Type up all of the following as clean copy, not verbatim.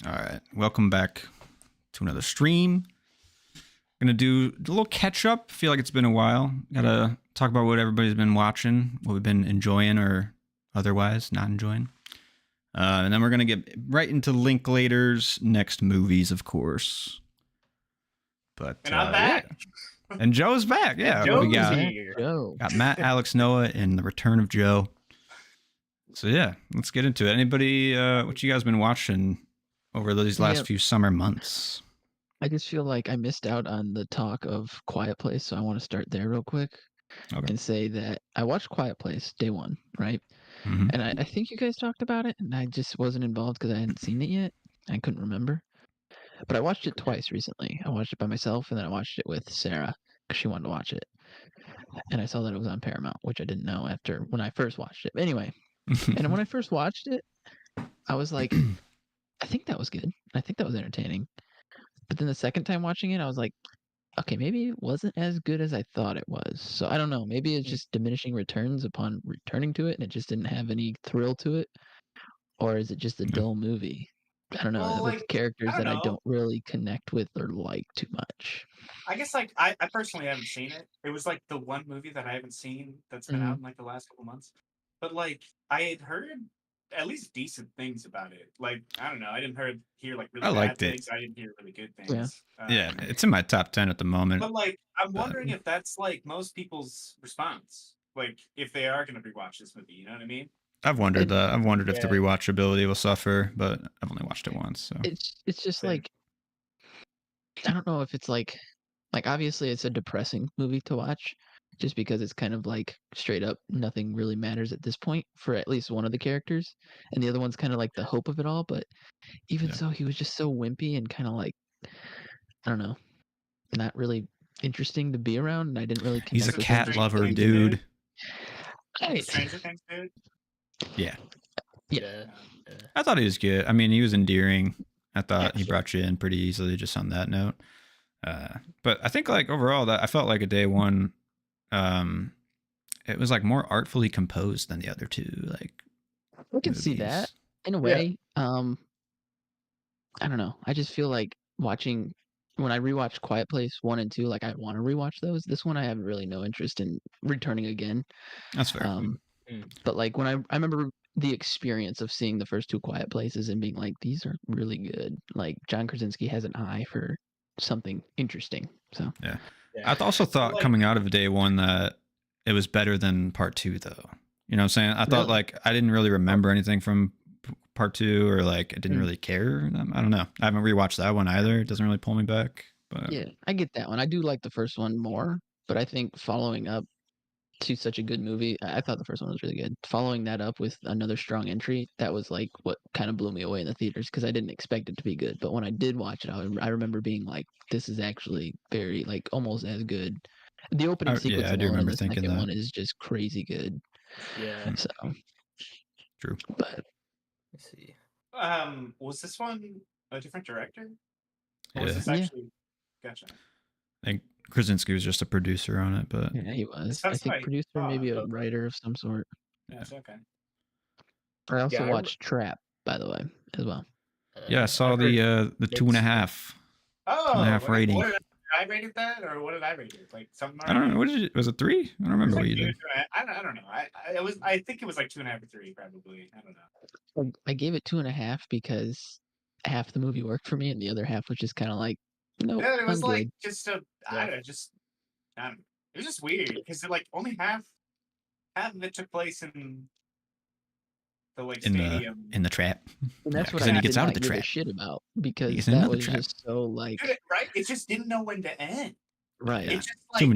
All right. Welcome back to another stream. Gonna do a little catch up. Feel like it's been a while. Gotta talk about what everybody's been watching, what we've been enjoying or otherwise not enjoying. And then we're gonna get right into Linklater's next movies, of course. But And I'm back. Yeah. And Joe's back. Yeah, Joe's we got here. got Matt, Alex, Noah, and the return of Joe. So yeah, let's get into it. Anybody, what you guys been watching over these last few summer months? I just feel like I missed out on the talk of Quiet Place, so I want to start there real quick and say that I watched Quiet Place day one, right? Mm-hmm. And I think you guys talked about it, and I just wasn't involved because I hadn't seen it yet. I couldn't remember. But I watched it twice recently. I watched it by myself, and then I watched it with Sarah because she wanted to watch it. And I saw that it was on Paramount, which I didn't know after when I first watched it. But anyway, and when I first watched it, I was like, I think that was good. I think that was entertaining. But then the second time watching it, I was like, okay, maybe it wasn't as good as I thought it was. So I don't know. Maybe it's just diminishing returns upon returning to it, and it just didn't have any thrill to it, or is it just a dull movie? I don't know. Well, with like, characters I that don't I know. don't really connect with or like too much. I guess like I personally haven't seen it. It was like the one movie that I haven't seen that's been out in like the last couple months. But like I had heard at least decent things about it. Like I don't know, I didn't hear like really I bad liked things. it. I didn't hear really good things. Yeah, it's in my top 10 at the moment. But like I'm wondering if that's like most people's response. Like if they are going to rewatch this movie, you know what I mean? I've wondered that. I've wondered if the rewatchability will suffer, but I've only watched it once. So it's just like I don't know if it's like obviously it's a depressing movie to watch just because it's kind of like straight up nothing really matters at this point for at least one of the characters, and the other one's kind of like the hope of it all. But even so, he was just so wimpy and kind of like I don't know, not really interesting to be around, and I didn't really connect. He's a cat lover, dude. Stranger Things dude. Yeah. Yeah. I thought he was good. I mean, he was endearing. I thought he brought you in pretty easily just on that note. But I think like overall that I felt like a day one, it was like more artfully composed than the other two. Like I can see that in a way. I don't know. I just feel like watching when I rewatch Quiet Place 1 and 2, like I want to rewatch those. This one I have really no interest in returning again. That's fair. But like when I remember the experience of seeing the first two Quiet Places and being like, these are really good. Like John Krasinski has an eye for something interesting. So yeah. I also thought coming out of day one that it was better than part two, though. You know what I'm saying? I thought like I didn't really remember anything from part two, or like I didn't really care. I don't know. I haven't rewatched that one either. It doesn't really pull me back. But yeah, I get that one. I do like the first one more, but I think following up to such a good movie, I thought the first one was really good. Following that up with another strong entry, that was like what kind of blew me away in the theaters because I didn't expect it to be good. But when I did watch it, I remember being like, this is actually very like almost as good. The opening sequence I do remember in the thinking second that one is just crazy good. Yeah. So true. But let's see. Was this one a different director? Or was this actually Gotcha. I think Krasinski was just a producer on it, but yeah, he was. I think producer, maybe a writer of some sort. Yes, okay. I also watched Trap, by the way, as well. Yeah, I saw the 2.5. Oh, 2.5 rating. What did I rated that, or what did I rate it? Like something. I don't know. What did it? Was it 3? I don't remember what you did. I don't know. I think it was like 2.5 or 3, probably. I don't know. I gave it 2.5 because half the movie worked for me, and the other half was just kind of like, no. Yeah, it was like just a. I don't know. It was just weird because like only half of it took place in the like stadium in the trap. And that's what then he gets out of the trap. Shit about because that was just so like right. It just didn't know when to end. Right. It just like too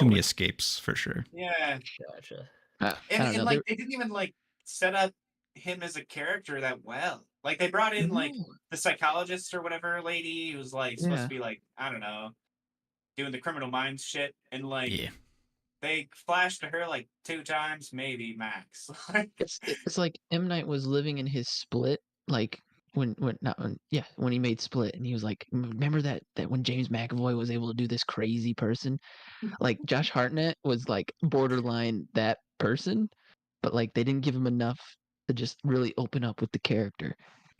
many escapes for sure. Yeah. Gotcha. And like they didn't even like set up him as a character that well. Like they brought in like the psychologist or whatever lady who was like supposed to be like, I don't know, doing the criminal minds shit, and like they flashed to her like 2 times, maybe max. It's like M. Night was living in his Split, like when he made Split, and he was like, remember that when James McAvoy was able to do this crazy person, like Josh Hartnett was like borderline that person, but like they didn't give him enough to just really open up with the character.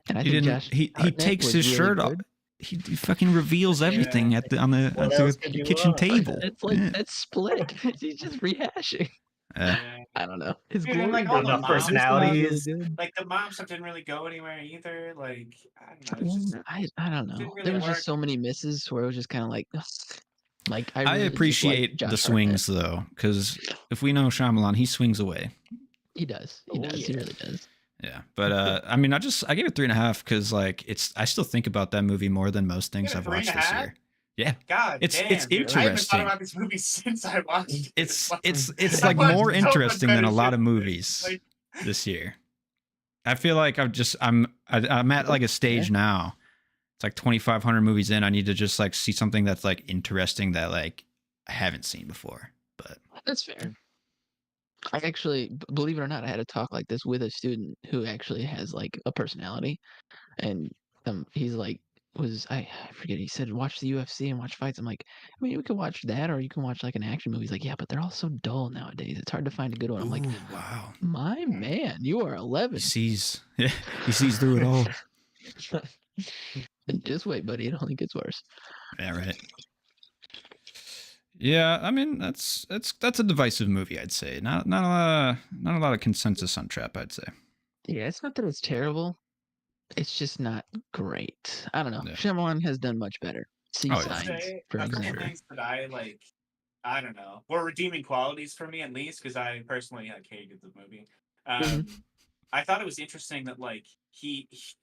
And I He think didn't. Josh He Hartnett takes was his really shirt off. good. He fucking reveals everything at the What else could you kitchen want? table. It's like Yeah. that's Split. He's just rehashing. Yeah. I don't know. His Dude, and glory like all days the Enough was mom personalities. stuff, really good. like the mom stuff didn't really go anywhere either. Like I don't know, it's Yeah, just I don't know. didn't There really was work. just so many misses where it was just kind of like, like I I really just like appreciate Josh the Hartnett. swings though, because if we know Shyamalan, he swings away. He does. He Oh, does. He yeah. really does. Yeah, but I mean, I gave it 3.5 because like I still think about that movie more than most things Yeah, I've watched this 3.5? year. Yeah, God it's damn, dude. I haven't thought interesting. about this movie since I watched it. It's I like watched more so much interesting than better a lot shit of than this. movies Like, this year. I feel like I'm at like a stage now. It's like 2,500 movies in. I need to just like see something that's like interesting that like I haven't seen before. But That's fair. I actually, believe it or not, I had a talk like this with a student who actually has like a personality, and he's like, I forget. He said watch the UFC and watch fights. I'm like, I mean, you can watch that or you can watch like an action movie. He's like, yeah, but they're all so dull nowadays. It's hard to find a good one. I'm like, ooh, wow, my man, you are 11. he sees through it all. Just wait, buddy. It only gets worse. Yeah, right. Yeah, I mean that's a divisive movie. I'd say not a lot of consensus on Trap. I'd say. Yeah, it's not that it's terrible. It's just not great. I don't know. Yeah. Shyamalan has done much better. Sea Oh, yeah. Signs, say for a couple example. things that I like. I don't know, were redeeming qualities for me at least because I personally like hated the movie. I thought it was interesting that like he's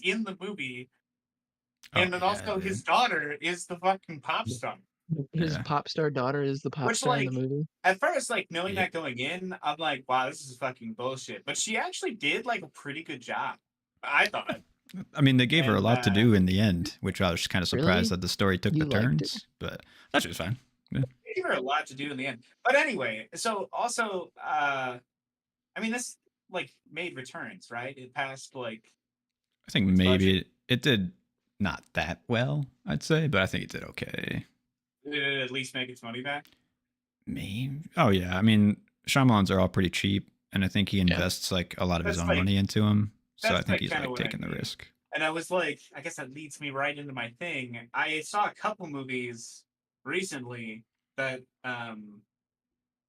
in the movie, and then also his daughter is the fucking pop star. His Yeah. pop star daughter is the pop Which, star in like, the movie. At first, like knowing Yeah. that going in, I'm like, wow, this is fucking bullshit. But she actually did like a pretty good job, I thought. I mean, they gave her a And, lot to do in the end, which I was kind of surprised Really? that the story took You the liked it? turns, but that was fine. They gave her a lot to do in the end. But anyway, so also, I mean, this like made returns, right? It passed like I think its maybe it did not that well, I'd say, but I think it did okay. did it at least make its money back? Maybe. Oh yeah, I mean, Shyamalan's are all pretty cheap, and I think he invests like a lot of his That's own like- money into them. So I that's, think like, he's kinda like what I taking the mean. risk. And I was like, I guess that leads me right into my thing. I saw a couple movies recently that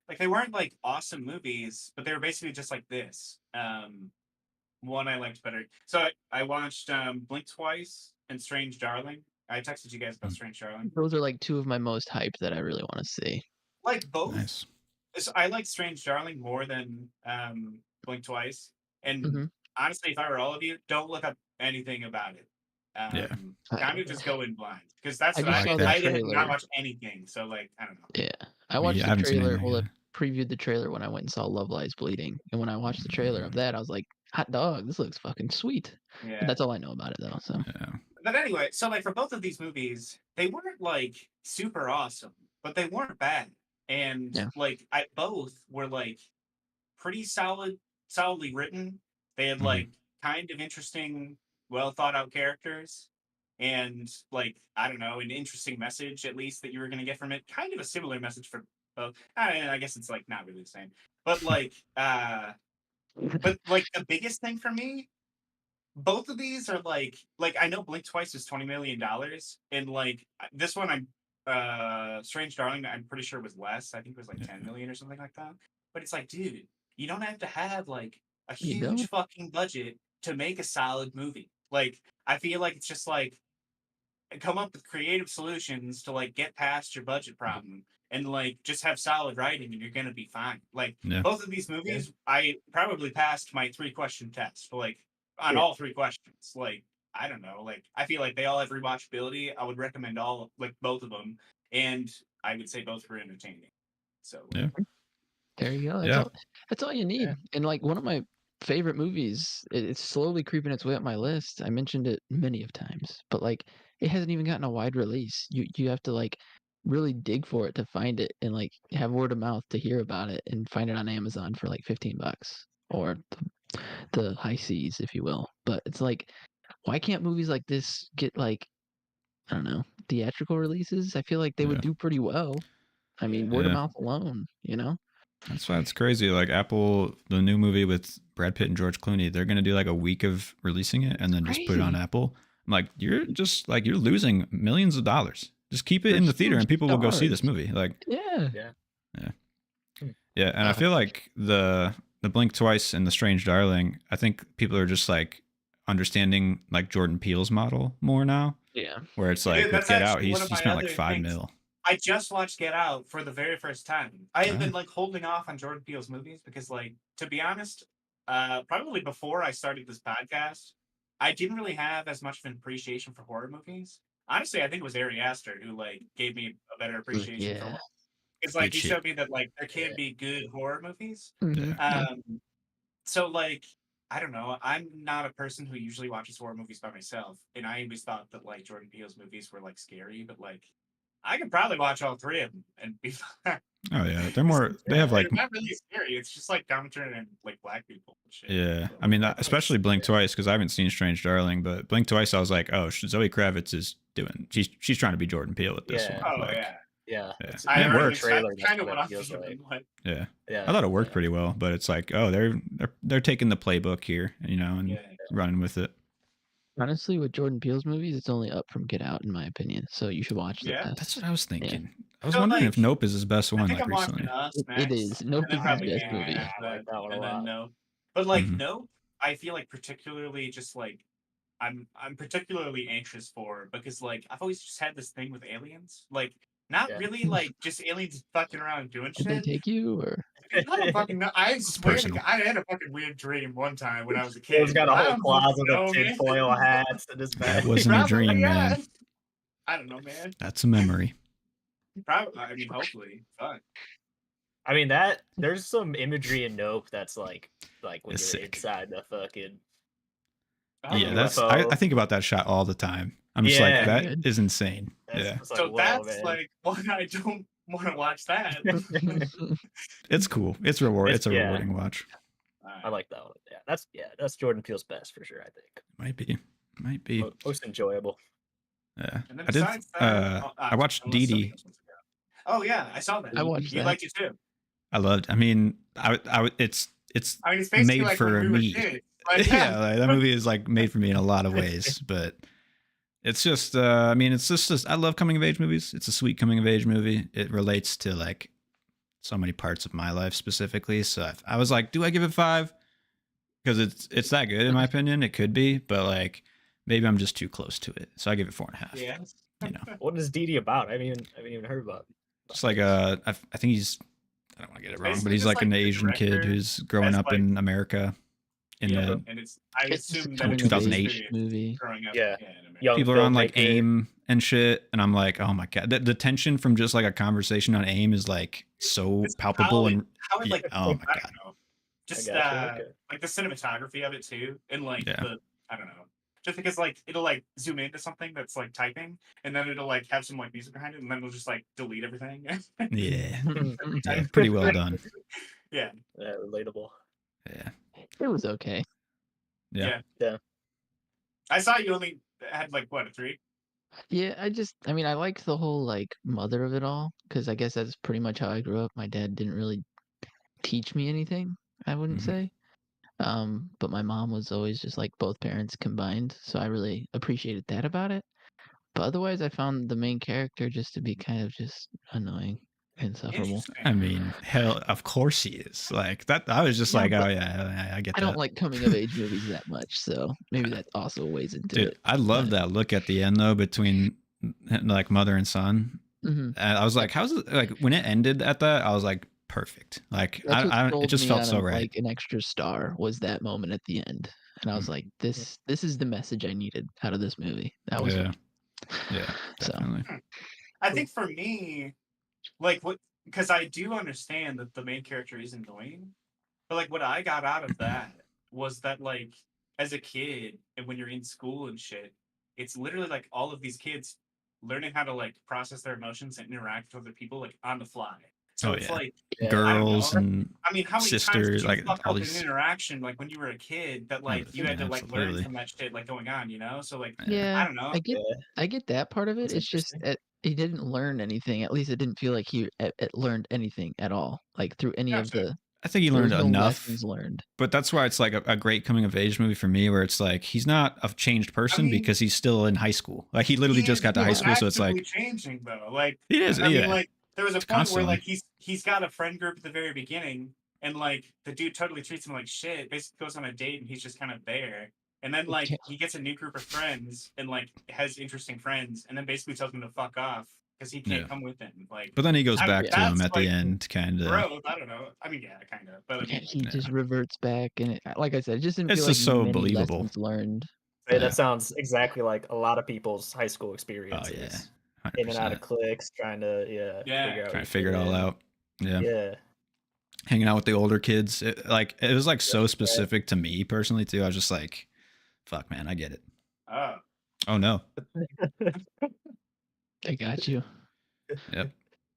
like they weren't like awesome movies, but they were basically just like this. One I liked better. So I watched Blink Twice and Strange Darling. I texted you guys about Strange Darling. Those are like two of my most hyped that I really want to see. Like both. Nice. So I like Strange Darling more than Blink Twice. And Mhm. honestly, if I were all of you, don't look up anything about it. Yeah. Kind of just go in blind because that's I what just I saw did. the I did trailer. not watch anything. So like, I don't know. Yeah, I watched I the haven't seen trailer. anything Well, either. I previewed the trailer when I went and saw Love Lies Bleeding, and when I watched the trailer of that, I was like, "Hot dog! This looks fucking sweet." Yeah. But that's all I know about it, though. So Yeah. But anyway, so like for both of these movies, they weren't like super awesome, but they weren't bad. And Yeah. like I both were like pretty solidly written. They had Mhm. like kind of interesting, well thought out characters. And like, I don't know, an interesting message at least that you were gonna get from it. Kind of a similar message for both. I guess it's like not really the same. But like the biggest thing for me, both of these are like I know Blink Twice is $20 million, and like this one Strange Darling I'm pretty sure was less. I think it was like 10 million or something like that. But it's like, dude, you don't have to have like a You huge don't? fucking budget to make a solid movie. Like I feel like it's just like come up with creative solutions to like get past your budget problem and like just have solid writing and you're gonna be fine. Like Yeah. both of these movies, I probably passed my 3-question test. Like on Yeah. all 3 questions. Like I don't know. Like I feel like they all have rewatchability. I would recommend both of them, and I would say both were entertaining. So Yeah. there you go. Yeah. That's all you need. Yeah. And like one of my favorite movies, it's slowly creeping its way up my list. I mentioned it many of times, but like it hasn't even gotten a wide release. You have to like really dig for it to find it and like have word of mouth to hear about it and find it on Amazon for like $15 or the high seas, if you will. But it's like, why can't movies like this get like, I don't know, theatrical releases? I feel like they would Yeah. do pretty well. I mean, word of Yeah. mouth alone, you know? That's why it's crazy. Like Apple, the new movie with Brad Pitt and George Clooney, they're gonna do like a week of releasing it and then just put it on Crazy. Apple. I'm like, you're losing millions of dollars. Just keep it They're in the theater huge and people will go see this stars. movie. Like, Yeah. yeah. And I feel like the Blink Twice and the Strange Darling, I think people are just like understanding like Jordan Peele's model more now, Yeah. where it's Dude, like with that's Get Out, actually one he of my spent like other 5 things. mil. I just watched Get Out for the very first time. I had Oh. been like holding off on Jordan Peele's movies because, like, to be honest, probably before I started this podcast, I didn't really have as much of an appreciation for horror movies. Honestly, I think it was Ari Aster who like gave me a better appreciation for Yeah. horror. It's like Good he shit. showed me that like there can be good horror movies. Mhm. Yeah. So like I don't know. I'm not a person who usually watches horror movies by myself, and I always thought that like Jordan Peele's movies were like scary, but like I could probably watch all three of them and be fine. Oh yeah, they're more. They have like, They're not really scary. It's just like commentary and like black people and shit. yeah. So, I mean, like, especially Blink Twice because I haven't seen Strange Darling, but Blink Twice, I was like, oh, Zoe Kravitz is doing. She's trying to be Jordan Peele with this Yeah. one. Oh like, yeah. Yeah. Yeah. It's, I it heard works. That's That's kind of what what it I'm feels feeling like. Yeah. Yeah. I thought it worked pretty well, but it's like, oh, they're taking the playbook here, you know, and Yeah. running with it. Honestly, with Jordan Peele's movies, it's only up from Get Out, in my opinion. So you should watch the Yeah. best. That's what I was thinking. I was So, wondering like, if Nope is his best I one, think like I'm watching recently. Us It next. is. Nope and then is his probably best Get movie. Out, I like that one a and then lot. Nope. But like Mhm. Nope, I feel like particularly just like I'm particularly anxious for because like I've always just had this thing with aliens. Like not Yeah. really like just aliens fucking around doing Did they shit. take you or? I don't fucking know. I swear to personal. God, I had a fucking weird dream one time when I was a kid. He's got a I whole don't closet know, of man. tinfoil hats in his bag. That wasn't a Probably, dream, yeah. man. I don't know, man. That's a memory. Probably. I mean, hopefully. Fuck. I mean there's some imagery in Nope that's like when you're It's sick. inside the fucking Oh, Yeah, UFO. I think about that shot all the time. I'm just like, Yeah. that is insane. Yeah, it's like, so whoa, that's man. like why I don't want to watch that. it's cool. It's It's- a yeah. rewarding watch. I like that one. That's Jordan Peele's best for sure, I think. Might be. Most enjoyable. Yeah, And then I did. besides that, I watched unless Dee somebody Dee. else wants to go. Oh yeah, I saw that. I watched You that. liked it too. I loved. I mean, it's I mean, it's basically made like for when we me. were kids. Like, Yeah, like, that movie is like made for me in a lot of ways, but it's just. I mean, it's just. I love coming of age movies. It's a sweet coming of age movie. It relates to like so many parts of my life specifically. So I was like, do I give it 5? Because it's that good in my opinion. It could be, but like maybe I'm just too close to it. So I give it 4.5. yeah. You know, What is Dee Dee about? I haven't even heard about it. just like I think he's. I don't want to get it wrong, but basically he's just like like an the Asian kid director who's growing has, up in America. In Yeah, the and it's I It's assume kind that of it's 2008 experience movie. growing up. Yeah. in America. Young people are on like filmmaker. AIM and shit, and I'm like, oh my god, the tension from just like a conversation on AIM is like so It's palpable how it- and how it yeah, like oh my I god, don't know. Just gotcha, okay. like the cinematography of it too, and like Yeah. the I don't know. Just because like it'll like zoom into something that's like typing, and then it'll like have some like music behind it, and then it'll just like delete everything. yeah, yeah, pretty well done. Yeah. Relatable. Yeah, It was okay. yeah. I saw you only had like what, a 3? Yeah, I mean, I liked the whole like mother of it all because I guess that's pretty much how I grew up. My dad didn't really teach me anything, I wouldn't Mhm. say. But my mom was always just like both parents combined, so I really appreciated that about it. But otherwise, I found the main character just to be kind of just annoying, insufferable. Interesting. I mean, hell, of course he is. Like that. I was just Yeah, like, oh but yeah, I get I that. don't like coming of age movies that much, so maybe that also weighs into Dude, it. I love but- that look at the end though between like mother and son. Mhm. And I was like, how's it like when it ended at that? I was like, perfect. Like That's what it sold just me felt on so a, right. Like an extra star was that moment at the end, and I was like, "This is the message I needed out of this movie." That was Yeah, yeah, so. definitely. I think for me, like what, because I do understand that the main character is annoying, but like what I got out of that was that like as a kid and when you're in school and shit, it's literally like all of these kids learning how to like process their emotions and interact with other people like on the fly. So Oh, it's yeah. like Yeah. Girls know. and I mean, how many times sisters, did you like fuck all up these. an interaction like when you were a kid that like you had to like learn Absolutely. from that shit like going on, you know? So like Yeah, I don't know. I get that part of it. That's It's just interesting. he didn't learn anything. At least it didn't feel like he learned anything at all. Like through any of Gotcha. the, I think he there learned was no enough, lessons learned. but that's why it's like a great coming of age movie for me, where it's like he's not a changed person mean, because he's still in high school. Like he literally just got to high school, so it's like changing though. Like he is. I Yeah, mean, like there was a It's point constantly. where like he's got a friend group at the very beginning, and like the dude totally treats him like shit. Basically goes on a date, and he's just kind of there. And then like he gets a new group of friends, and like has interesting friends, and then basically tells him to fuck off because he can't come with him. Like, but then he goes back to him at like, the end, kind of. Bro, I don't know. I mean, yeah, kind of. But I mean, He just reverts back, and like I said, it just didn't It's feel like just so many believable. lessons learned. Hey, Yeah. that sounds exactly like a lot of people's high school Oh experiences. yeah, 100%. In and out of cliques, trying to trying to figure it all out. Yeah. Yeah. Hanging out with the older kids. It was like so specific to me personally too. I was just like, fuck man, I get it. Oh no. I got you. Yep.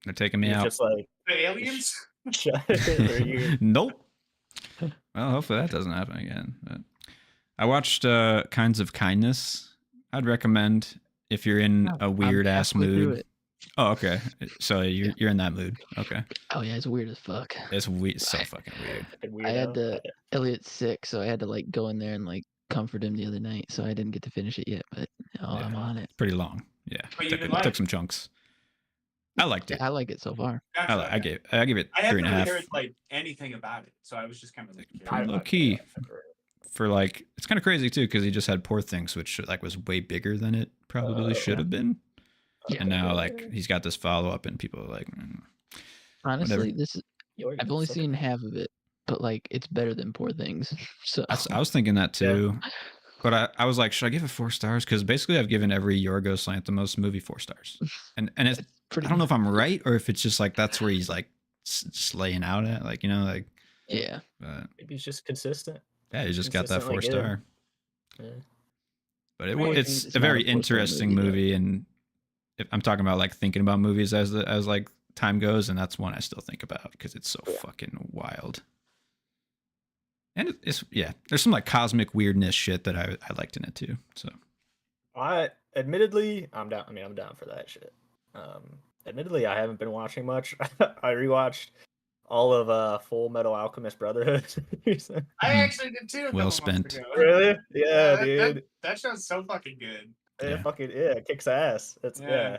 They're taking me You're out. just like the aliens. or you, Nope. Well, hopefully that doesn't happen again. But I watched Kinds of Kindness. I'd recommend if you're in a weird ass halfway through mood. it. Oh, okay. So you're in that mood. Okay. Oh yeah, it's weird as fuck. It's so fucking weird. I had to. Elliot's sick, so I had to like go in there and like comfort him the other night. So I didn't get to finish it yet, but I'm on it. Pretty long. Yeah. But you Took, didn't like took it? some chunks. I liked it. I like it so far. Gotcha, I give it I 3.5. haven't really heard like anything about it, so I was just kind of like curious. Low key. For like, it's kind of crazy too because he just had Poor Things, which like was way bigger than it probably should have been. Yeah. And now like he's got this follow up, and people are like, Honestly, I've only seen half of it, but like it's better than Poor Things. So I was thinking that too, but I was like, should I give it 4 stars? Because basically I've given every Yorgos Lanthimos movie 4 stars, and it's I don't know if I'm right or if it's just like that's where he's like just laying out at, like like yeah. Maybe he's just consistent. Yeah, he just got that 4 Consistently star. Yeah. But Poor it's Things a is very not a 4-star interesting movie, and if I'm talking about like thinking about movies as like time goes, and that's one I still think about because it's so fucking wild. And it's there's some like cosmic weirdness shit that I liked in it too. So Admittedly, I'm down. I mean, I'm down for that shit. Admittedly, I haven't been watching much. I rewatched all of Full Metal Alchemist Brotherhood. I actually did too. Well spent. Really? Yeah, dude. That show's so fucking good. It kicks ass. It's I don't know,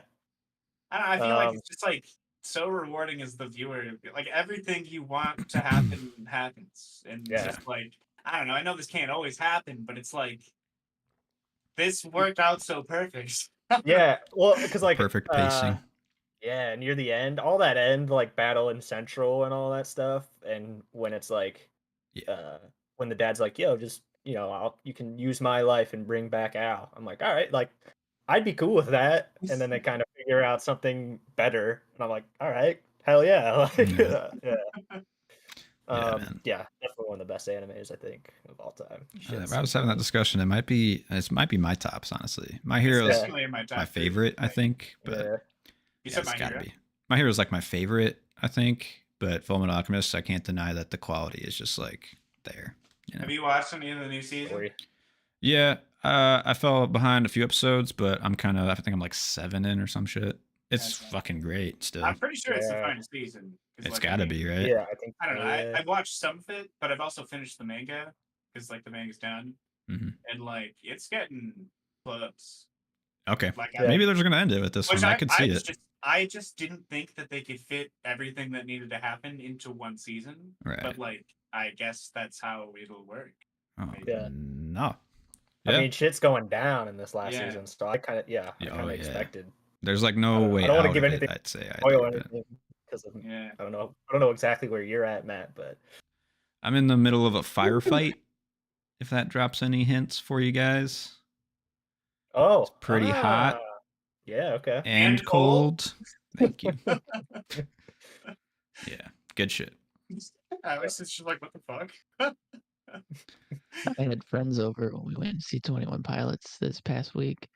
I feel like it's just like so rewarding as the viewer. Like everything you want to happen happens, and just like I don't know. I know this can't always happen, but it's like this worked out so perfect. Yeah, well, because like perfect pacing. Yeah, near the end, all that end like battle in Central and all that stuff, and when it's like, when the dad's like, "Yo, just you can use my life and bring back Al." I'm like, all right, like I'd be cool with that. And then they kind of figure out something better, and I'm like, all right, hell yeah, like, definitely one of the best animes I think of all time. I was having that discussion. It might be my tops, honestly. My Hero's my favorite, I think, but it's gotta be. My Hero's like my favorite, I think, but Fullmetal Alchemist, I can't deny that the quality is just like there. Have you watched any of the new season? Yeah, I fell behind a few episodes, but I think I'm like 7 in or some shit. It's fucking great still. I'm pretty sure it's the final season. It's gotta be, right? Yeah, I think. I don't know. I've watched some of it, but I've also finished the manga because like the manga's done, and like it's getting close. Okay, like, maybe they're just gonna end it with this one. I could see it. I just didn't think that they could fit everything that needed to happen into one season. Right. But like, I guess that's how it'll work. Oh, yeah. No. I mean, shit's going down in this last Yeah. season, so I kind of expected. There's like no way. I don't want to give anything. I'd say. Because I don't know exactly where you're at, Matt, but I'm in the middle of a firefight. If that drops any hints for you guys. Oh, it's pretty hot. Yeah. Okay. And cold. Thank you. Yeah. Good shit. I was just like, what the fuck? I had friends over when we went to see 21 Pilots this past week,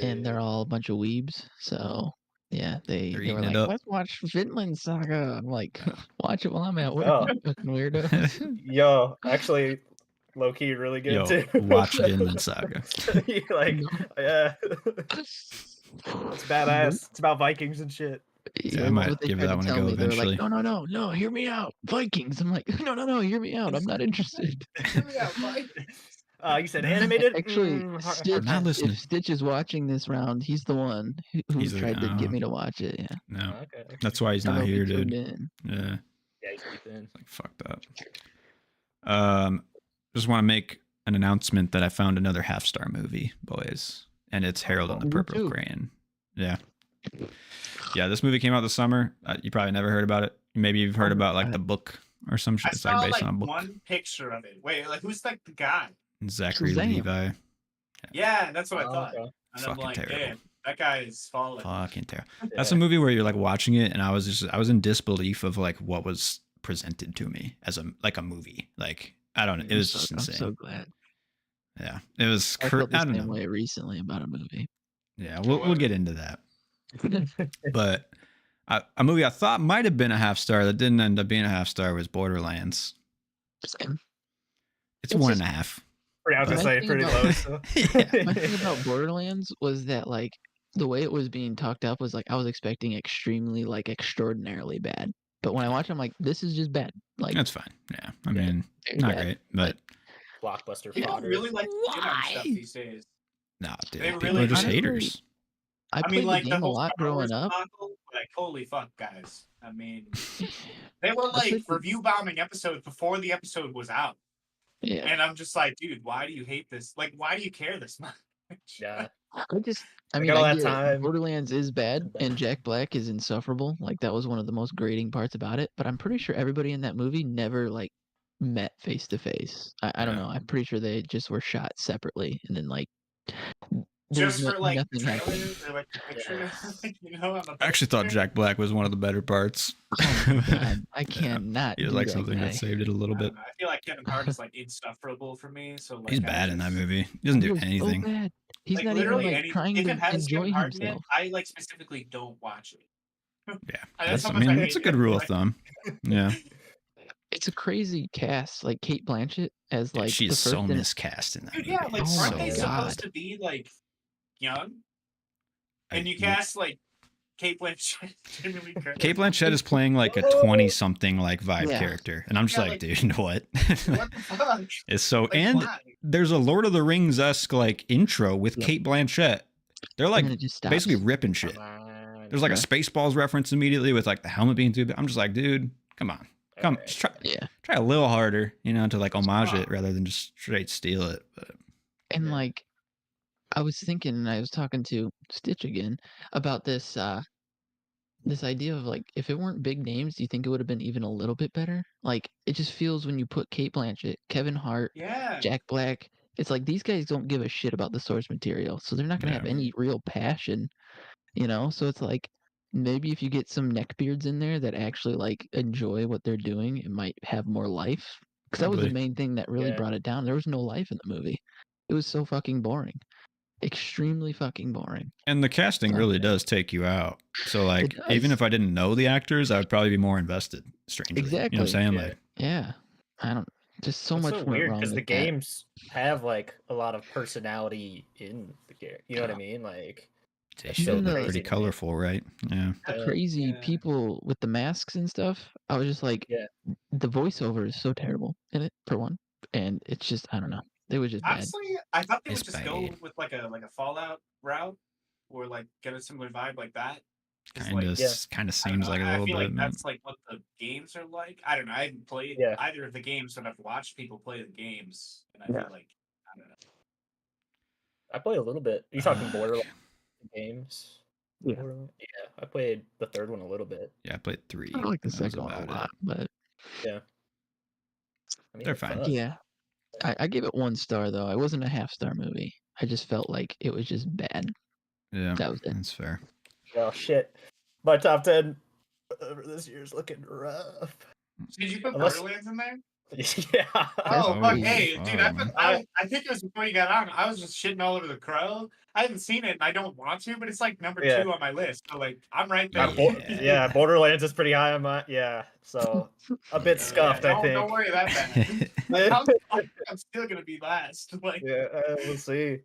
and they're all a bunch of weebs. So yeah, they were like, "Let's watch Vinland Saga." I'm like, "Watch it while I'm at work, you fucking weirdo." Yo, actually, low key, really good too. Watch Vinland Saga. You're like, yeah. It's badass. It's about Vikings and shit. Yeah, I That's might what they give tried that to one a tell go me. They were like, eventually. no, hear me out. Vikings. I'm like, no, hear me out. I'm not interested. Yeah, like, You said animated. Actually, Hard Stitch, not pass. listening. if Stitch is watching this round, he's the one who He's the tried to get oh, me to watch it. Yeah. no. Okay. That's why he's I don't not know if he here, tuned dude. in. Yeah, Yeah, he's deep in. like fucked up. Just want to make an announcement that I found another half-star movie, boys, and it's Harold and the Me Purple too. Crayon. Yeah, this movie came out this summer. You probably never heard about it. Maybe you've heard about like the book or some shit. I It's saw like based like on a book. one picture of it. Wait, like who's like the guy? Zachary Shazam. Levi. Yeah, that's what I thought. Okay. And I'm Fucking like, terrible. damn, that guy is falling. Fucking terrible. That's a movie where you're like watching it, and I was in disbelief of like what was presented to me as a movie. Like I don't know, it was just I'm insane. so glad. Yeah, it was. I felt the I don't same know. way recently about a movie. Yeah, we'll get into that. But a movie I thought might have been a half star that didn't end up being a half star was Borderlands. Same. It's It's 1.5. I was gonna My say thing pretty about- low. So. Yeah. My thing about Borderlands was that like the way it was being talked up was like I was expecting extremely like extraordinarily bad. But when I watch it, I'm like, this is just bad. Like That's fine. Yeah, I Yeah. mean, very not bad. great, but Blockbuster People fodder. really like to shit on stuff Why? these days. no, dude, They people really are just honestly- haters. I I played mean, like the the game a whole lot Star Wars growing up. debacle, like holy fuck, guys. I mean, they were I like played the- review bombing episodes before the episode was out, Yeah. and I'm just like, dude, why do you hate this? Like, why do you care this much? Yeah. I I mean, got all I that get it. time. Borderlands is bad, Bad. and Jack Black is insufferable. Like that was one of the most grating parts about it. But I'm pretty sure everybody in that movie never like met face to face. I don't Yeah. know. I'm pretty sure they just were shot separately, and then like Just for like the nothing trailer happened. or like the picture, you know. On the I actually thought poster. Jack Black was one of the better parts. Oh my God, I cannot. He was do like that something guy. that saved it a little I bit. don't know, I feel like Kevin Hart is like insufferable for me. So like, He's I bad in that just- movie. He doesn't He do was so anything. bad. He's Like not even literally like anything. trying If to it has enjoy Kevin Hart in it, himself. I like specifically don't watch it. Yeah, That's how I much mean, I that's a hate good it. rule of Like- thumb. Yeah, It's a crazy cast. Like Kate Blanchett as like she's the first so and- miscast in that Dude, movie. yeah, like Oh aren't my they God. supposed to be like young? And you I- cast like Kate Blanchett, Jamie Lee Curtis. Kate Blanchett is playing like a 20-something like vibe Yeah. character, and I'm just Yeah, like, like- dude, what? What the fuck? It's so, Like, and why? there's a Lord of the Rings esque like intro with Yeah. Kate Blanchett. They're like and then it just stops. basically ripping shit. Come on. There's like a Yeah. Spaceballs reference immediately with like the helmet being too big. I'm just like, dude, come on, come, Alright. just Yeah. try a little harder, to like homage it rather than just straight steal it. But And Yeah. like I was thinking, and I was talking to Stitch again about this this idea of like if it weren't big names, do you think it would have been even a little bit better? Like it just feels when you put Kate Blanchett, Kevin Hart, Yeah. Jack Black, it's like these guys don't give a shit about the source material, so they're not gonna have Yeah. any real passion, So it's like maybe if you get some neckbeards in there that actually like enjoy what they're doing, it might have more life. Because that was the Probably. main thing that really Yeah. brought it down. There was no life in the movie. It was so fucking boring, extremely fucking boring. and the casting So- really does take you out. So like, does. even if I didn't know the actors, I would probably be more invested. Strangely, you know what I'm Exactly. saying? Yeah. Like, Yeah, I don't. Just so It's much so went weird wrong because the with that. games have like a lot of personality in the game. You know what I Yeah. mean? Like it's Even so the- pretty colorful, right? Yeah. The Yeah. crazy Yeah. people with the masks and stuff. I was just like, Yeah. the voiceover is so terrible in it for one, and it's just I don't know. They were just bad. Honestly, I thought they would It's just go bad. with like a Fallout route, or like get a similar vibe like that. 'Cause, Kind like, of, Yeah. kind of I don't seems know, like a I little feel bit. like that's like what the games are like. I don't know. I haven't played Yeah. either of the games, but I've watched people play the games, and I Yeah. feel like I don't know. I play a little bit. You talking Borderlands games? Yeah. Borderlands? Yeah, I played the third one a little bit. Yeah, I played 3. I like the That was second one a about it. lot, but I mean, They're it's fine. fun. yeah, I gave it 1 star though. It wasn't a half-star movie. I just felt like it was just bad. Yeah, That was it. that's fair. Oh shit, my top 10 this year's looking rough. Did you put Unless- Borderlands in there? Yeah. Oh, Oh, fuck, hey, oh, dude, I man. think it was before you got on. I was just shitting all over the Crow. I haven't seen it, and I don't want to, but it's like number Yeah. 2 on my list. So like, I'm right there. Yeah. Yeah, Borderlands is pretty high on my so a bit scuffed, I think. Don't worry that bad. Like, I'm still gonna be last. Like, Yeah, we'll see.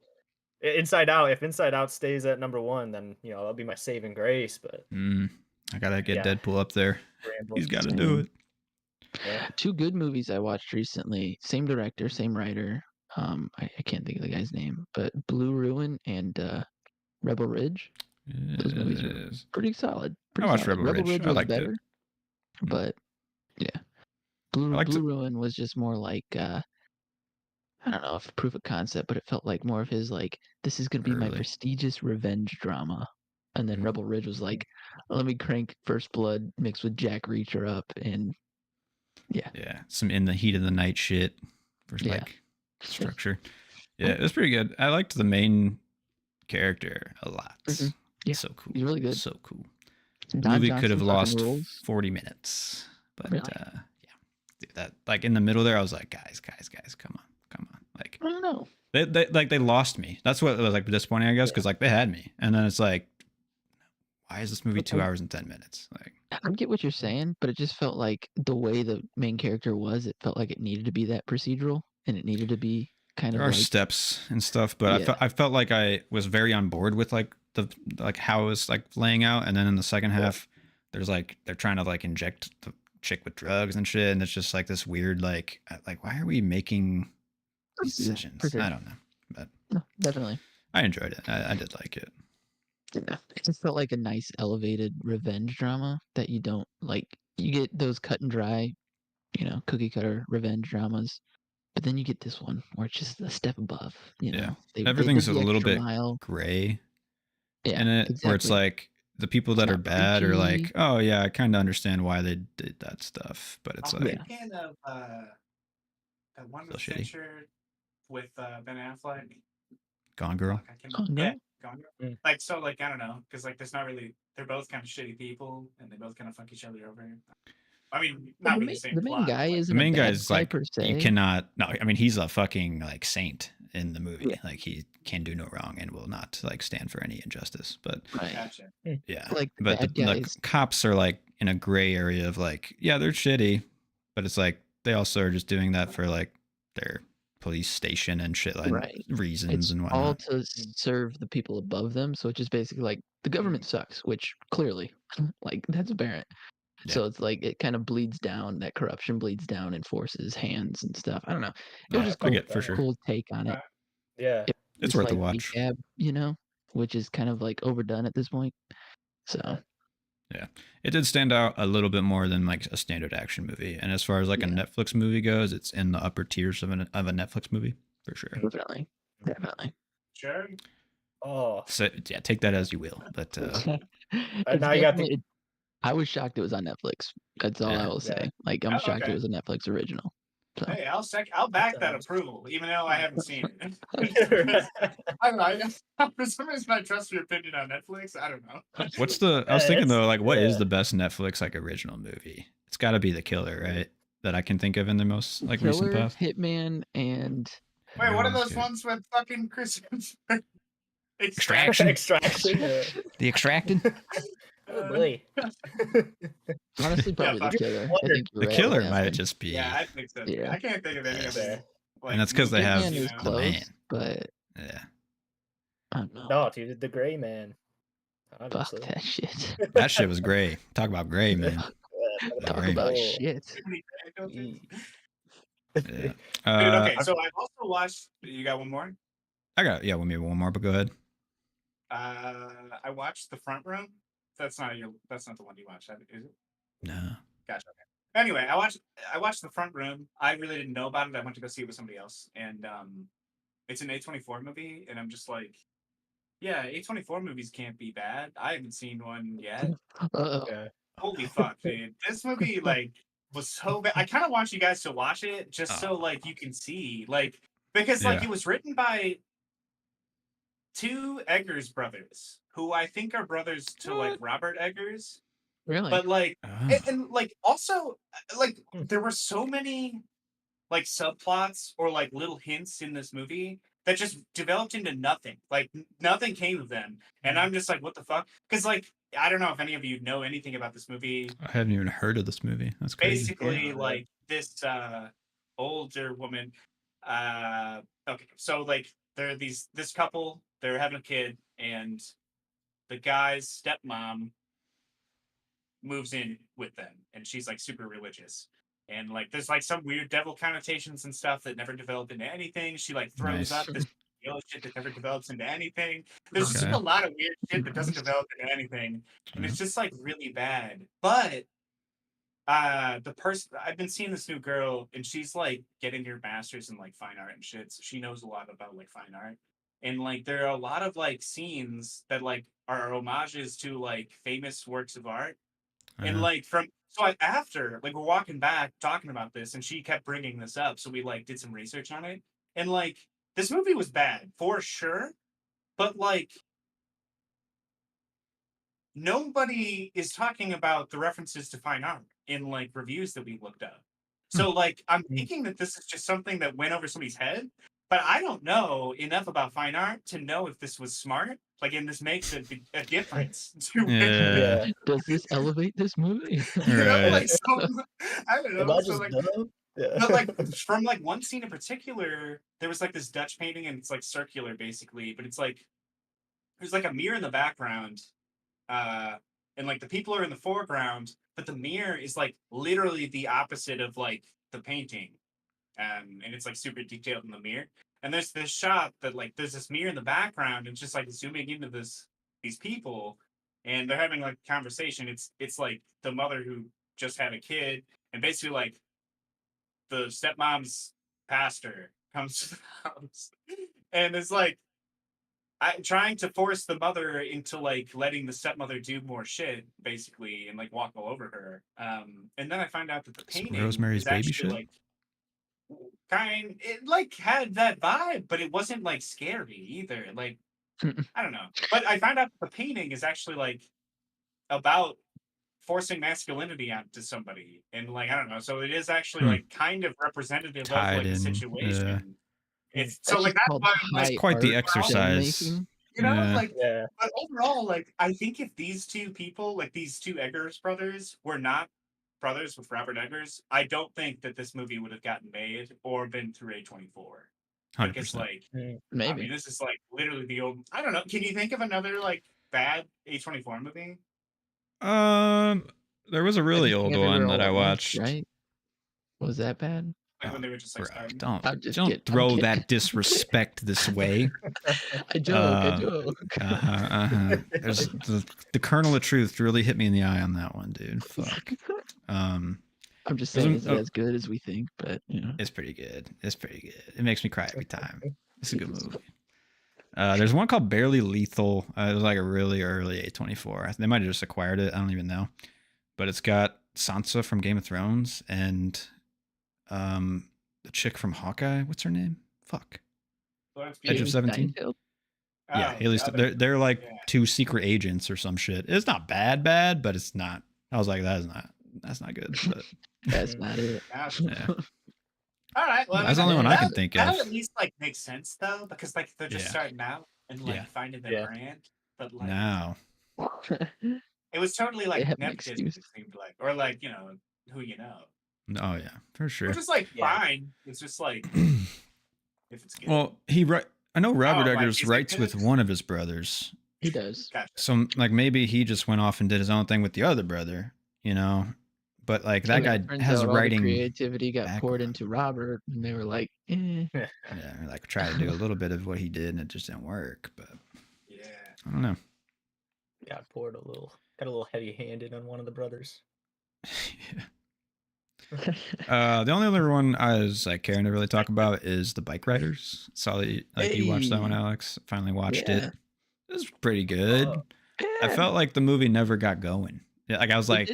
Inside Out. If Inside Out stays at number 1, then that'll be my saving grace. But I gotta get Yeah. Deadpool up there. Rambo. He's got to do it. Yeah. 2 good movies I watched recently. Same director, same writer. I can't think of the guy's name, but Blue Ruin and Rebel Ridge. Those movies are pretty solid. I watched solid. Rebel Ridge. I was liked it. better, but yeah, Blue liked it. Ruin was just more like I don't know if proof of concept, but it felt like more of his like this is gonna be my Early. prestigious revenge drama. And then Rebel Ridge was like, let me crank First Blood mixed with Jack Reacher up, and yeah, some in the heat of the night shit for like structure. Yeah, it was pretty good. I liked the main character a lot. Yeah, so cool. He's really good. So cool. Don The movie Johnson could have fucking lost rules. 40 minutes, but Really? yeah, dude, that like in the middle there, I was like, guys, come on, like I don't know. they lost me. That's what was like disappointing, I guess, because like they had me, and then it's like, why is this movie 2 hours and 10 minutes? Like, I get what you're saying, but it just felt like the way the main character was, it felt like it needed to be that procedural, and it needed to be kind there of are like steps and stuff, but I felt like I was very on board with like how it was like laying out, and then in the second half, there's like they're trying to like inject the chick with drugs and shit, and it's just like this weird like why are we making these decisions? for sure. I don't know, but No, definitely. I enjoyed it. I did like it. Yeah. It just felt like a nice elevated revenge drama that you don't like. You get those cut and dry, cookie cutter revenge dramas, but then you get this one where it's just a step above. Everything's did a the little extra bit mile. gray Yeah, in it, where it's exactly. like the people that It's are not bad are like, preachy. oh yeah, I kind of understand why they did that stuff, but it's I'm like thinking of that one Still with shitty. Fincher with Ben Affleck. Gone Girl. Fuck, I can't Oh, yeah, no. Gone Girl. Like, so, like, I don't know, because like there's not really. They're both kind of shitty people, and they both kind of fuck each other over. I mean, not really the same The main plot. guy but, like, isn't The main a bad guy's guy like, per se. you cannot. No, I mean he's a fucking like saint in the movie. Yeah. Like he can do no wrong and will not like stand for any injustice. But Right. Gotcha. yeah, Like the but bad the guys. cops are like in a gray area of like, yeah, they're shitty, but it's like they also are just doing that for like their police station and shit like Right. reasons It's and all whatnot. to serve the people above them. So it's just basically like the government sucks, which clearly, like, that's apparent. Yeah. So it's like it kind of bleeds down. That corruption bleeds down and forces hands and stuff. I don't know. It was No, just I cool. get for sure. Cool take on it. Yeah. It's Just worth a like watch. ACAB, which is kind of like overdone at this point. So Yeah, it did stand out a little bit more than like a standard action movie. And as far as like a Netflix movie goes, it's in the upper tiers of a Netflix movie for sure. definitely. Sure. Oh, So yeah, take that as you will. But It's now you got the. definitely- I was shocked it was on Netflix. That's all Yeah. I will say. Yeah. Like I'm Oh, shocked okay. it was a Netflix original. So Hey, I'll back that approval, even though I haven't seen it. I don't know. For some reason, I trust your opinion on Netflix. I don't know. what's the? I was thinking it's- though, like, what is yeah. the best Netflix like original movie? It's got to be The Killer, right? That I can think of in the most like recent Killer, past. Hitman, and Wait, what are Everyone's those good. ones with fucking Chris? Extraction. Extraction. The Extracted. Oh boy. honestly probably fuck. The Killer. I Wonder- think you're The right Killer with that might one. just be. Yeah, I think so. Yeah. I can't think of any Yeah. of them. Like, And that's 'cause they have Hitman is you know? the close, man. but Yeah, I don't know. No, dude, the Gray Man. Fuck Obviously. that shit. that shit was gray. Talk about gray, man. Talk Gray about Man. shit. Too many anecdotes. Yeah. Dude, Uh, okay, so I've also watched. You got one more? I got maybe one more, but go ahead. I watched The Front Room. That's not the one you watched, is it? No. Gotcha. Okay. Anyway, I watched The Front Room. I really didn't know about it. I went to go see it with somebody else, and it's an A24 movie, and I'm just like, yeah, A24 movies can't be bad. I haven't seen one yet. Uh-oh. Yeah. Holy fuck, dude! This movie like was so bad. I kind of want you guys to watch it just so like you can see, like, because like Yeah. it was written by two Eggers brothers, who I think are brothers to like Robert Eggers. Really? But like, Oh. and like also like there were so many like subplots or like little hints in this movie that just developed into nothing. Like nothing came of them, and I'm just like, what the fuck? Because like I don't know if any of you know anything about this movie. I haven't even heard of this movie. That's crazy. Basically, Yeah. like this older woman. Okay, so like this couple, they're having a kid, and the guy's stepmom moves in with them, and she's like super religious. And like there's like some weird devil connotations and stuff that never developed into anything. She like throws up this yellow shit that never develops into anything. There's just like a lot of weird shit that doesn't develop into anything. And it's just like really bad. But the person I've been seeing this new girl, and she's like getting her master's in like fine art and shit. So she knows a lot about like fine art. And like there are a lot of like scenes that like are homages to like famous works of art. And like after like we're walking back talking about this, and she kept bringing this up, so we like did some research on it, and like this movie was bad for sure, but like nobody is talking about the references to fine art in like reviews that we looked up. So like I'm thinking that this is just something that went over somebody's head, but I don't know enough about fine art to know if this was smart. Like, and this makes a difference. Does this elevate this movie? You know, like, so, I don't know. Am I So, just like, dumb? Yeah. but like from like one scene in particular, there was like this Dutch painting, and it's like circular basically, but it's like there's like a mirror in the background, and like the people are in the foreground, but the mirror is like literally the opposite of like the painting, and it's like super detailed in the mirror. And there's this shot that like there's this mirror in the background, and just like zooming into these people, and they're having like a conversation. It's like the mother who just had a kid, and basically like the stepmom's pastor comes to the house, and it's like trying to force the mother into like letting the stepmother do more shit, basically, and like walk all over her. And then I find out that the painting Rosemary's is Baby actually shit? like it like had that vibe, but it wasn't like scary either. Like I don't know. But I found out the painting is actually like about forcing masculinity onto somebody, and like I don't know. So it is actually like kind of representative of like the situation. It's so like that's why that's quite the exercise. You know, like but overall, like I think if these two people, like these two Eggers brothers, were not brothers with Robert Eggers, I don't think that this movie would have gotten made or been through A24. Because like maybe I mean, this is like literally the old. I don't know. Can you think of another like bad A24 movie? There was a really old one that I watched. Right? Was that bad? Like when they were just like starting? Don't throw that disrespect this way. I joke. There's the kernel of truth really hit me in the eye on that one, dude. Fuck. I'm just saying it's as good as we think, but you know. It's pretty good. It makes me cry every time. It's a good movie. There's one called Barely Lethal. It was like a really early A24. They might have just acquired it. I don't even know. But it's got Sansa from Game of Thrones and the chick from Hawkeye. What's her name? Fuck. Edge of 17. Yeah, Haley. They're like two secret agents or some shit. It's not bad, but it's not. I was like, that's not good. But that's not it. Yeah. All right. Well, that's the only one I can think of. That at least like makes sense though, because like they're just starting out and like finding their brand. But like now, it was totally like nepotism, it seemed like, or like you know who you know. Oh yeah, for sure. Which is like fine. It's just like if it's good. Well, I know Robert Eggers writes with one of his brothers. He does. Gotcha. So like maybe he just went off and did his own thing with the other brother, you know. But like that guy has writing creativity got poured into Robert, and they were like, yeah, like try to do a little bit of what he did, and it just didn't work. But I don't know. Got poured a little heavy-handed on one of the brothers. The only other one I was like caring to really talk about is the Bike Riders. Saw that you watched that one, Alex. Finally watched it. It was pretty good. I felt like the movie never got going. Like I was like,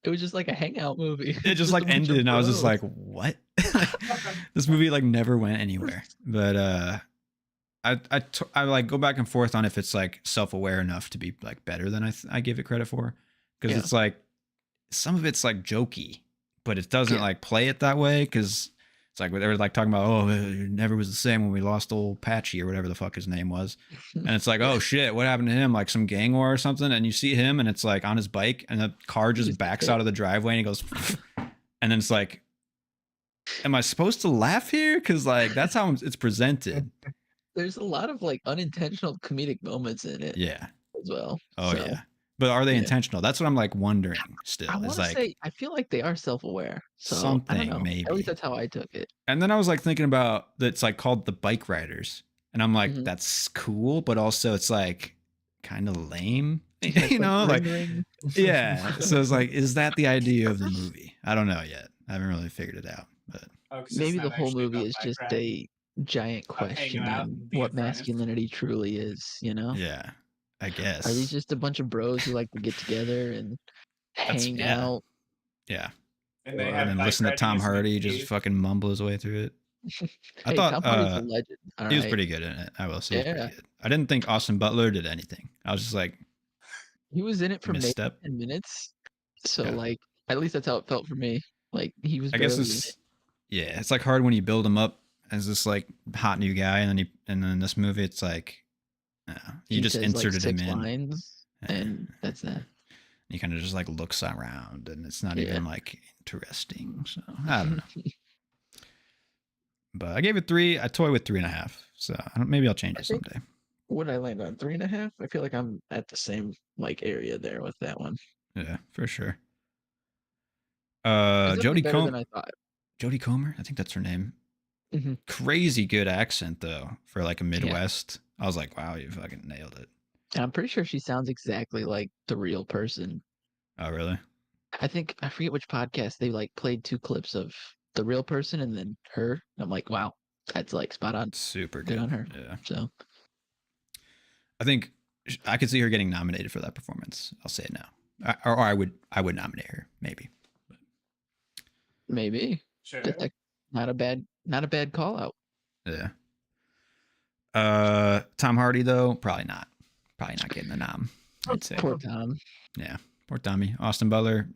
it was just like a hangout movie. It just like ended, and I was just like, what? This movie like never went anywhere. But I like go back and forth on if it's like self-aware enough to be like better than I give it credit for, because it's like some of it's like jokey, but it doesn't like play it that way, because it's like they were like talking about, oh, it never was the same when we lost old Patchy or whatever the fuck his name was, and it's like, oh shit, what happened to him? Like some gang war or something? And you see him, and it's like on his bike, and the car just backs out of the driveway, and he goes, and then it's like, am I supposed to laugh here? Because like that's how it's presented. there's a lot of like unintentional comedic moments in it Yeah. as well. Oh So, yeah. But are they yeah. intentional? That's what I'm like wondering I still. want Is to like say I feel like they are self-aware. So I don't something know. At maybe. least that's how I took it. And then I was like thinking about that's like called the Bike Riders. And I'm like, Mhm. that's cool, but also it's like kind of lame. It's You know, like ring. yeah. So it's like, is that the idea of the movie? I don't know yet. I haven't really figured it out. But Oh, 'cause it's Maybe not the whole actually movie about is bike just riding, a giant about hanging question out on and being what friends. masculinity truly is, you know? yeah, I Are these guess. just a bunch of bros who like to get together and hang yeah. out? Yeah. And they Or- have And then bike listen to riding Tom as an Hardy just escape. fucking mumble his way through it. I Hey, thought Tom Hardy's a legend. All he was right. pretty good in it. I will say he was Yeah. pretty good. I didn't think Austin Butler did anything. I was just like, He was in it for maybe misstep. 10 minutes. So, Yeah. like, at least that's how it felt for me. Like, he was I guess barely in it. it's it's like hard when you build him up as this like hot new guy, and then in this movie it's like you He just says, inserted like, him 6 in. lines, and that's that. He kind of just like looks around, and it's not Yeah. even like interesting. So I don't know. But I gave it 3. I toy with 3.5. So maybe I'll change I it think- someday. What did I land on? 3.5? I feel like I'm at the same, like, area there with that one. Yeah, for sure. It's definitely Jodie better than Comer. I thought. Jodie Comer, I think that's her name. Mhm. Crazy good accent though for like a Midwest. I was like, wow, you fucking nailed it. And I'm pretty sure she sounds exactly like the real person. Oh, really? I forget which podcast they like played 2 clips of the real person and then her. I'm like, wow, that's like spot on. Super Good good. on her. Yeah. So I think I could see her getting nominated for that performance. I'll say it now. Or I would nominate her, maybe. maybe Sure. that's like not a bad call out. Yeah. Tom Hardy though, probably not getting the nom. I'd say. Poor Tom. Yeah, poor Tommy. Austin Butler,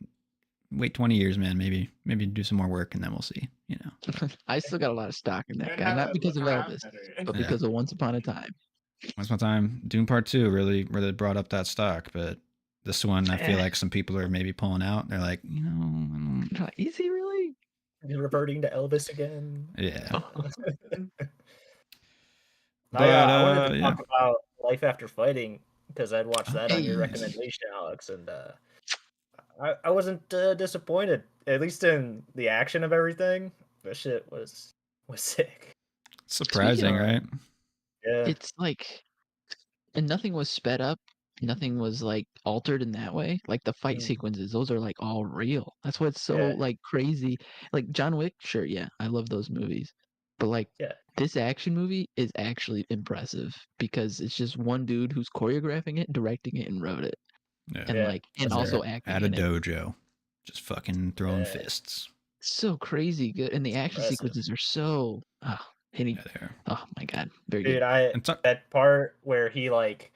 wait 20 years, man. Maybe do some more work, and then we'll see. You know. I still got a lot of stock in that Learn guy, how not to because of look around Elvis, better. but Yeah. because of Once Upon a Time. Once upon a time, Dune Part 2 really brought up that stock, but this one, I feel like some people are maybe pulling out. They're like, you know, Is he really? He's reverting to Elvis again. yeah. I wanted to yeah. talk about Life After Fighting because I'd watched that on your Hey. recommendation, Alex, and I wasn't disappointed. At least in the action of everything, that shit was sick. Surprising, right? Yeah, It's like, and nothing was sped up. Nothing was like altered in that way. Like the fight sequences, those are like all real. That's what's so like crazy. Like John Wick, sure, yeah, I love those movies. But like this action movie is actually impressive because it's just one dude who's choreographing it, directing it, and wrote it. Yeah. And like and also acting at a in it. dojo, just fucking throwing fists. So crazy good. And the action impressive. sequences are so hitting. Oh my god. Very Dude, good. that part where he like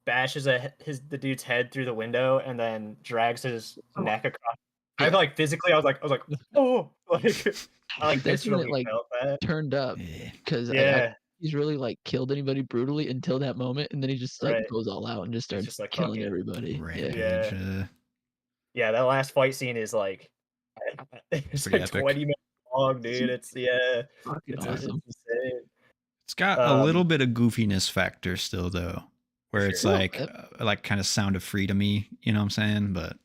bashes the dude's head through the window and then drags his neck across. I like physically, I was like, oh, like I like that's when viscerally it like felt that. turned up because he's really like killed anybody brutally until that moment, and then he just like goes all out and just starts just, like, killing fucking everybody. Rampage. Yeah, that last fight scene is like it's like epic. 20 minutes long, dude. It's fucking it's awesome. It's insane. It's got a little bit of goofiness factor still though, where it's like kind of Sound of Freedom-y, you know what I'm saying? But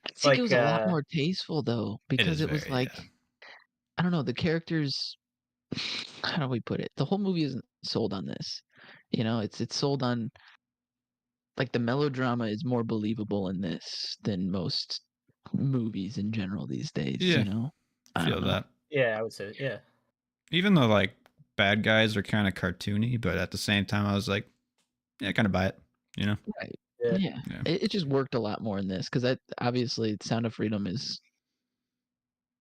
I think it was a lot more tasteful though, because it was like I don't know, the characters. How do we put it? The whole movie isn't sold on this. You know, it's sold on like the melodrama is more believable in this than most movies in general these days. Yeah, you know, I feel that. Yeah, I would say Even though like bad guys are kind of cartoony, but at the same time, I was like, yeah, kind of buy it. You know? Right. Yeah. It just worked a lot more in this because obviously Sound of Freedom is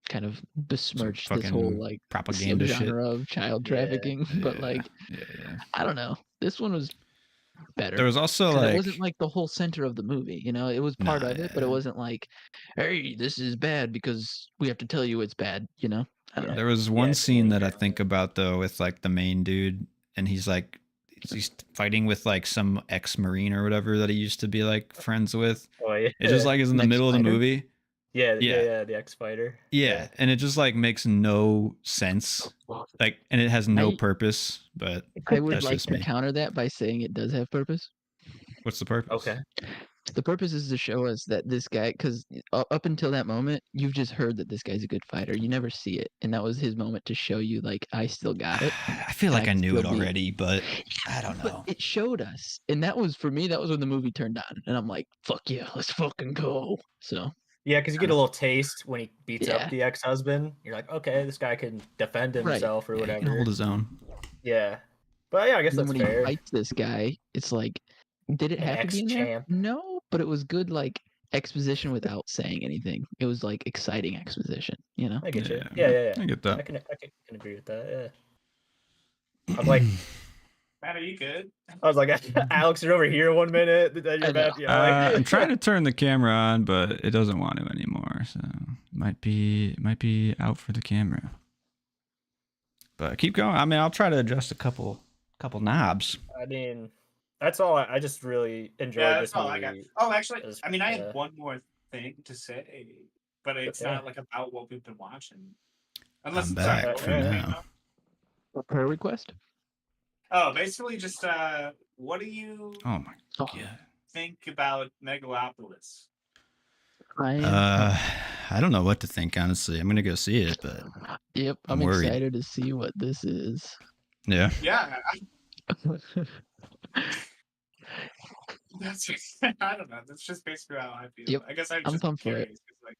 kind of besmirched this whole like propaganda genre of child trafficking, but like I don't know, this one was better. There was also like it wasn't like the whole center of the movie, you know, it was part of it, but it wasn't like, hey, this is bad because we have to tell you it's bad, you know. I don't know. There was one scene that I think about though with like the main dude, and he's fighting with like some ex-marine or whatever that he used to be like friends with. Oh yeah. It just like is in the middle of the movie. The X fighter. Yeah, and it just like makes no sense. Like, and it has no purpose. But I would that's like just to me. counter that by saying it does have purpose. What's the purpose? Okay. The purpose is to show us that this guy, because up until that moment, you've just heard that this guy's a good fighter. You never see it, and that was his moment to show you, like, I still got it. I feel like I knew it already, but I don't know. But it showed us, and that was for me. That was when the movie turned on, and I'm like, "Fuck yeah, let's fucking go!" So yeah, because you get a little taste when he beats Yeah. up the ex-husband. You're like, okay, this guy can defend himself or He whatever. can hold his own. Yeah, but yeah, I guess and then that's when fair. he fights this guy, it's like, did it An have to be in there? ex-champ. No, but it was good, like exposition without saying anything. It was like exciting exposition, you know. I get you. Yeah, Yeah. I get that. I can agree with that. Yeah. I'm like, Matt, are you good? I was like, Alex, you're over here 1 minute. Then you're back. You know, like, I'm trying to turn the camera on, but it doesn't want to anymore. So might be out for the camera. But keep going. I mean, I'll try to adjust a couple knobs. I mean, that's all. I just really enjoyed this movie. I got. Oh, actually, As- I mean, I had one more thing to say, but it's not like about what we've been watching. Unless I'm back for now. A prayer request? Oh, basically, just what do you Oh my god. think about Megalopolis? I don't know what to think, honestly. I'm gonna go see it, but Yep, I'm I'm worried. excited to see what this is. Yeah. Yeah, that's I don't know. That's just basically how I feel. Yep, I guess I'm I'm just pumped for it. curious. Like,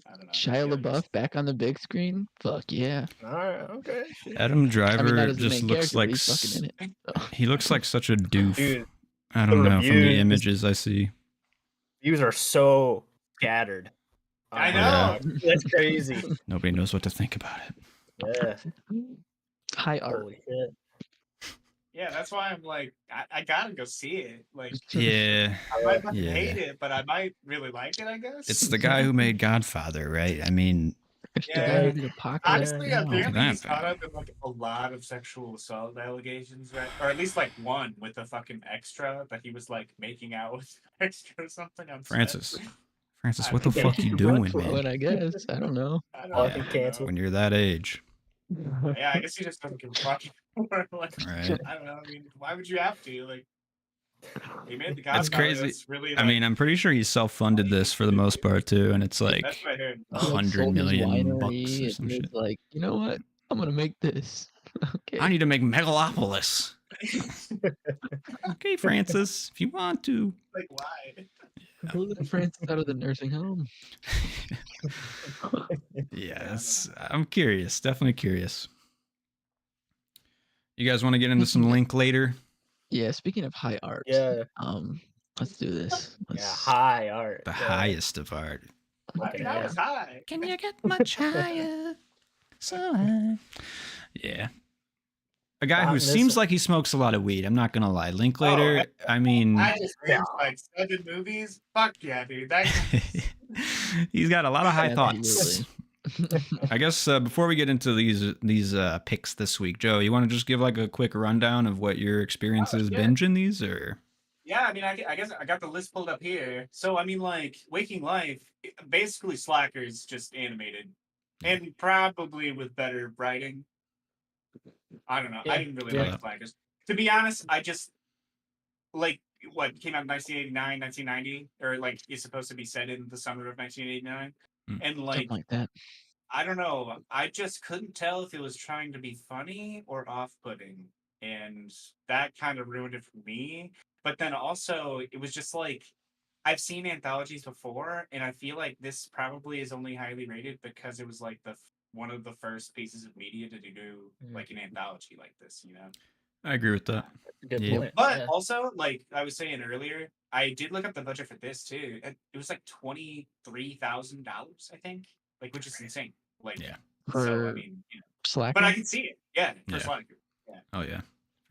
I don't know. Shia LaBeouf back on the big screen? Fuck yeah. all right, okay. Adam Driver not as the just main looks character, like but he's fucking in it. he looks like such a doof. Dude, I don't know from the reviews- images I see. views are so scattered. I know. That's crazy. Nobody knows what to think about it. Yeah. High art. Holy shit. Yeah, that's why I'm like, I gotta go see it. Like, Yeah. I might not Yeah. hate it, but I might really like it. I guess It's the guy who made Godfather, right? I mean, Yeah. The apocalypse. Honestly, now. apparently he's that caught up in like a lot of sexual assault allegations, right? Or at least like one with a fucking extra that he was like making out with an extra or something. On set. Francis, what the Yeah, fuck you doing, man? What I guess. I don't know. I Oh, I don't think know. cancel. When you're that age, Yeah, I guess he just doesn't give a fuck anymore. Like, right? I don't know. I mean, why would you have to? Like, he made the That's Godfather. crazy. That's really. I mean, I'm pretty sure he self-funded this for the most part too, and it's like that's what I heard. He, like, 100 sold his million winery bucks or and some he was shit. like, you know what? I'm gonna make this. Okay. I need to make Megalopolis. Okay, Francis, if you want to. Like, why? Pull the Francis out of the nursing home. Yes, I'm curious. Definitely curious. You guys want to get into some Linklater? Yeah, speaking of high art. Yeah. Let's do this. Yeah. Let's, High art. The Yeah. highest of art. I mean, that was high. Can you get much higher? So high. Yeah. A guy who This- seems like he smokes a lot of weed. I'm not gonna lie. Linklater. I mean, I just watched like 7 movies. Fuck yeah, dude. That he's got a lot of high Yeah, thoughts. really. I guess before we get into these picks this week, Joe, you want to just give like a quick rundown of what your experience has yeah. binging these, or? Yeah, I mean, I guess I got the list pulled up here. So, I mean, like, Waking Life, basically Slackers just animated. And probably with better writing. I don't know. I didn't really like Slackers. To be honest, I just, like, what, came out in 1989, 1990? Or, like, it's supposed to be set in the summer of 1989? And, like, Something like that. I don't know. I just couldn't tell if it was trying to be funny or off-putting. And that kind of ruined it for me. But then also, it was just like, I've seen anthologies before, and I feel like this probably is only highly rated because it was like one of the first pieces of media to do like an anthology like this, you know? I agree with that. Good Yeah. point. But Yeah. also, like I was saying earlier, I did look up the budget for this too. It was like $23,000, I think, like, which is insane. Like, Yeah. so I For mean, you know, Slacker. but I can see it. Yeah, for Yeah. Slacker. Oh yeah.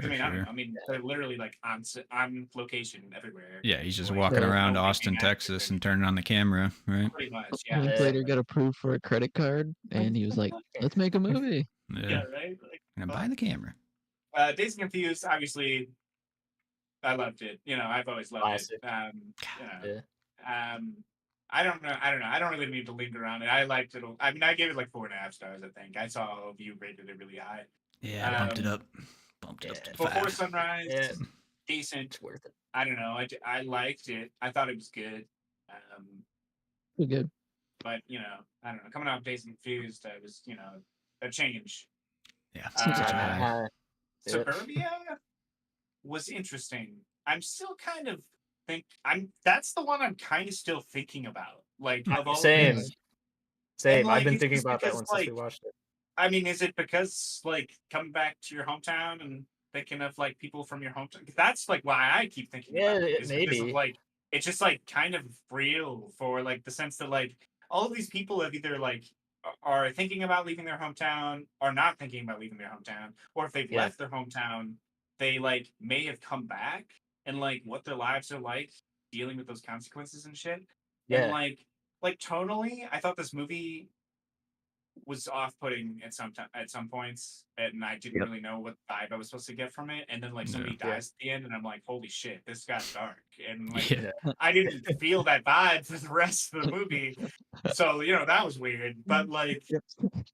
I mean, I don't sure. know. I mean, they're literally like on location everywhere. Yeah, he's just Like, walking So- around no Austin, making actors Texas, or and turning on the camera, right? pretty much. Yeah. Linklater got approved for a credit card, and he was like, "Let's make a movie." Yeah. Yeah. Right. Like, And buy the camera. Dazed and Confused, obviously, I loved it. You know, I've always loved Classic. it. You know, I don't know. I don't really need to linger on it. I liked it. I mean, I gave it like 4.5 stars. I think I saw all of you rated it really high. Yeah, I bumped it up. Bumped it up to the Before 5. Sunrise, Yeah, decent. it's worth it. I don't know. I liked it. I thought it was good. Pretty good. But I don't know. Coming out of Dazed and Confused, I was a change. Yeah, Seems such a Uh, high. Suburbia was interesting. I'm still kind of that's the one I'm kind of still thinking about. Like of all Same. these. Same. And, like, I've been it's thinking just about that because, one since we like, watched it. I mean, is it because like coming back to your hometown and thinking of like people from your hometown? That's like why I keep thinking about it. Is because of, Maybe. like it's just like kind of real for like the sense that like all of these people have either like are thinking about leaving their hometown or not thinking about leaving their hometown, or if they've Yeah. left their hometown, they like may have come back and like what their lives are like dealing with those consequences and shit. And Yeah. like tonally, I thought this movie was off-putting at some points, and I didn't Yep. really know what vibe I was supposed to get from it. And then like somebody Yeah. dies at the end, and I'm like, holy shit, this got dark. And like Yeah. I didn't feel that vibe for the rest of the movie, so that was weird. But like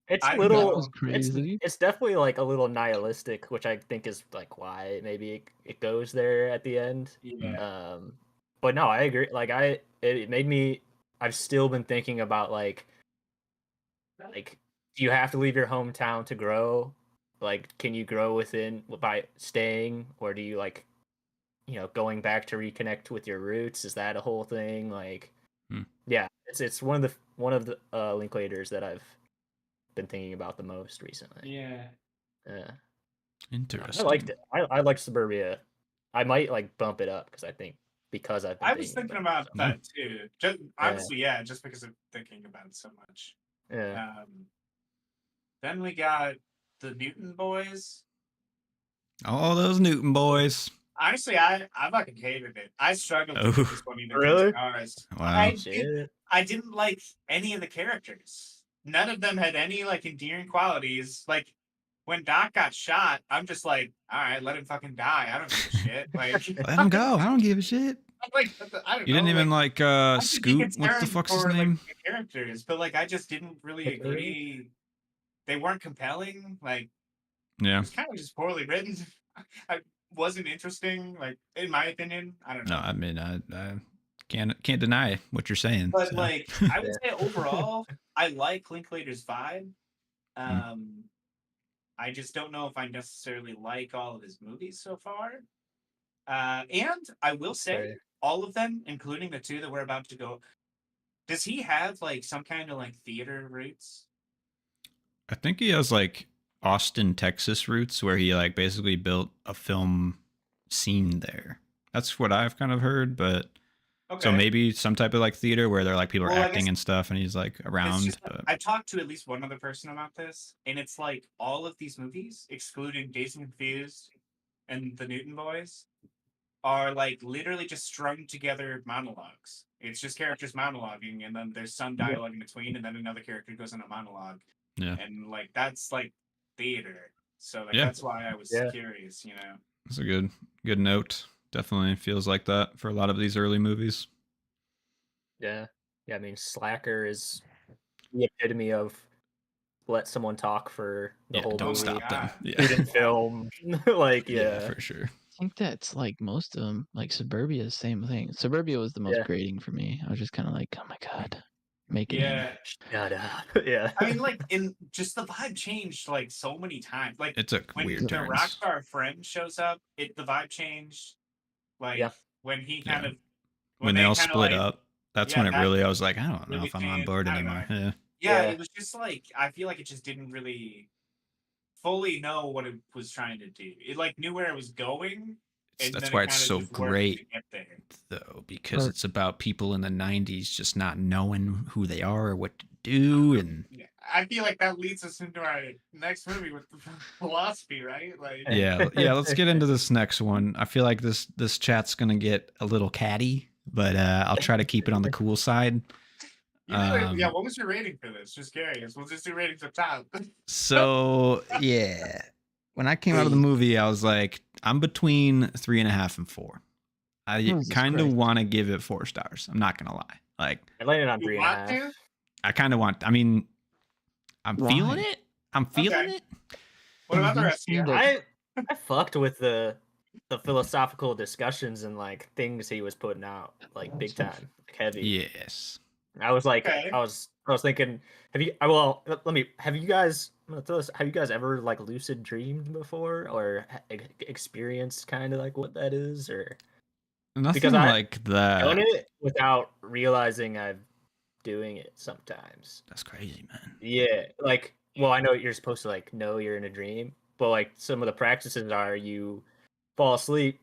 It's I a don't That little was know. crazy. it's definitely like a little nihilistic, which I think is like why maybe it goes there at the end. Yeah. But no, I agree. Like it made me. I've still been thinking about like do you have to leave your hometown to grow? Like, can you grow within by staying, or do you like, going back to reconnect with your roots? Is that a whole thing? Like, yeah, it's one of the Linklaters that I've been thinking about the most recently. Yeah. Yeah. Interesting. I liked it. I liked Suburbia. I might like bump it up because I've been I was thinking about it. that too. Just honestly, yeah, just because of thinking about it so much. Yeah. Then we got the Newton Boys. All those Newton boys. Honestly, I fucking hated it. I struggled to give this one even 3 Really? stars. Wow. I didn't like any of the characters. None of them had any like endearing qualities. Like when Doc got shot, I'm just like, all right, let him fucking die. I don't give a shit. Like Let him go. I don't give a shit. like I don't You know. didn't even like like Scoot. What the fuck's his name? Like, the characters, but like I just didn't really Hickory? agree. They weren't compelling. Like it Yeah. was kind of just poorly written. I wasn't interesting. Like in my opinion, I don't know. No, I mean I can't deny what you're saying. But so. like I would say overall, I like Linklater's vibe. I just don't know if I necessarily like all of his movies so far. And I will say, all of them, including the 2 that we're about to go, does he have like some kind of like theater roots? I think he has like Austin, Texas roots, where he like basically built a film scene there. That's what I've kind of heard, but Okay. so maybe some type of like theater where they're like people are Well, I acting guess- and stuff, and he's like around. Just, But I talked to at least one other person about this, and it's like all of these movies, excluding Dazed and Confused and the Newton Boys, are like literally just strung together monologues. It's just characters monologuing, and then there's some dialogue in between, and then another character goes on a monologue. yeah, And like that's like theater. So like Yeah. that's why I was curious, that's a good note. Definitely feels like that for a lot of these early movies. Yeah. I mean, Slacker is the epitome of let someone talk for the whole don't movie. stop them. God. Yeah, Student film, like for sure. I think that's like most of them. Like Suburbia is the same thing. Suburbia was the most Yeah. grating for me. I was just kind of like, oh my god, make it. Yeah. Shut up. Yeah. I mean, like in just the vibe changed like so many times. Like It took when weird the turns. Rockstar friend shows up, the vibe changed. Like when he kind of When they all kinda, split like, up, that's when it that really. I was like, I don't know really if I'm on changed. board I don't anymore. know. Yeah. Yeah, Yeah. it was just like I feel like it just didn't really fully know what it was trying to do. It like knew where it was going. And That's then why it it's kinda so just worked great, to get there. though, because Or- it's about people in the 90s just not knowing who they are or what to do. And Yeah, I feel like that leads us into our next movie with the philosophy, right? Like, yeah, let's get into this next one. I feel like this chat's going to get a little catty, but I'll try to keep it on the cool side. yeah. What was your rating for this? Just curious. We'll just do ratings up top. So, yeah. When I came out of the movie, I was like, I'm between 3.5 and 4. I Jesus kind of Christ. want to give it 4 stars. I'm not going to lie. Like, I landed on You 3.5. want to? I kind of want. I mean, I'm feeling Why? it. I'm feeling Okay. it. What about the He rest of you? seemed like- I fucked with the philosophical discussions and like things he was putting out like big time, like, heavy. Yes. I was like, Okay. I was thinking, well, let me, have you guys, I'm gonna throw this, have you guys ever like lucid dreamed before or experienced kind of like what that is, or Nothing Because I- like that. done it without realizing I'm doing it sometimes? That's crazy, man. Yeah, like, well, I know you're supposed to like know you're in a dream, but like some of the practices are you fall asleep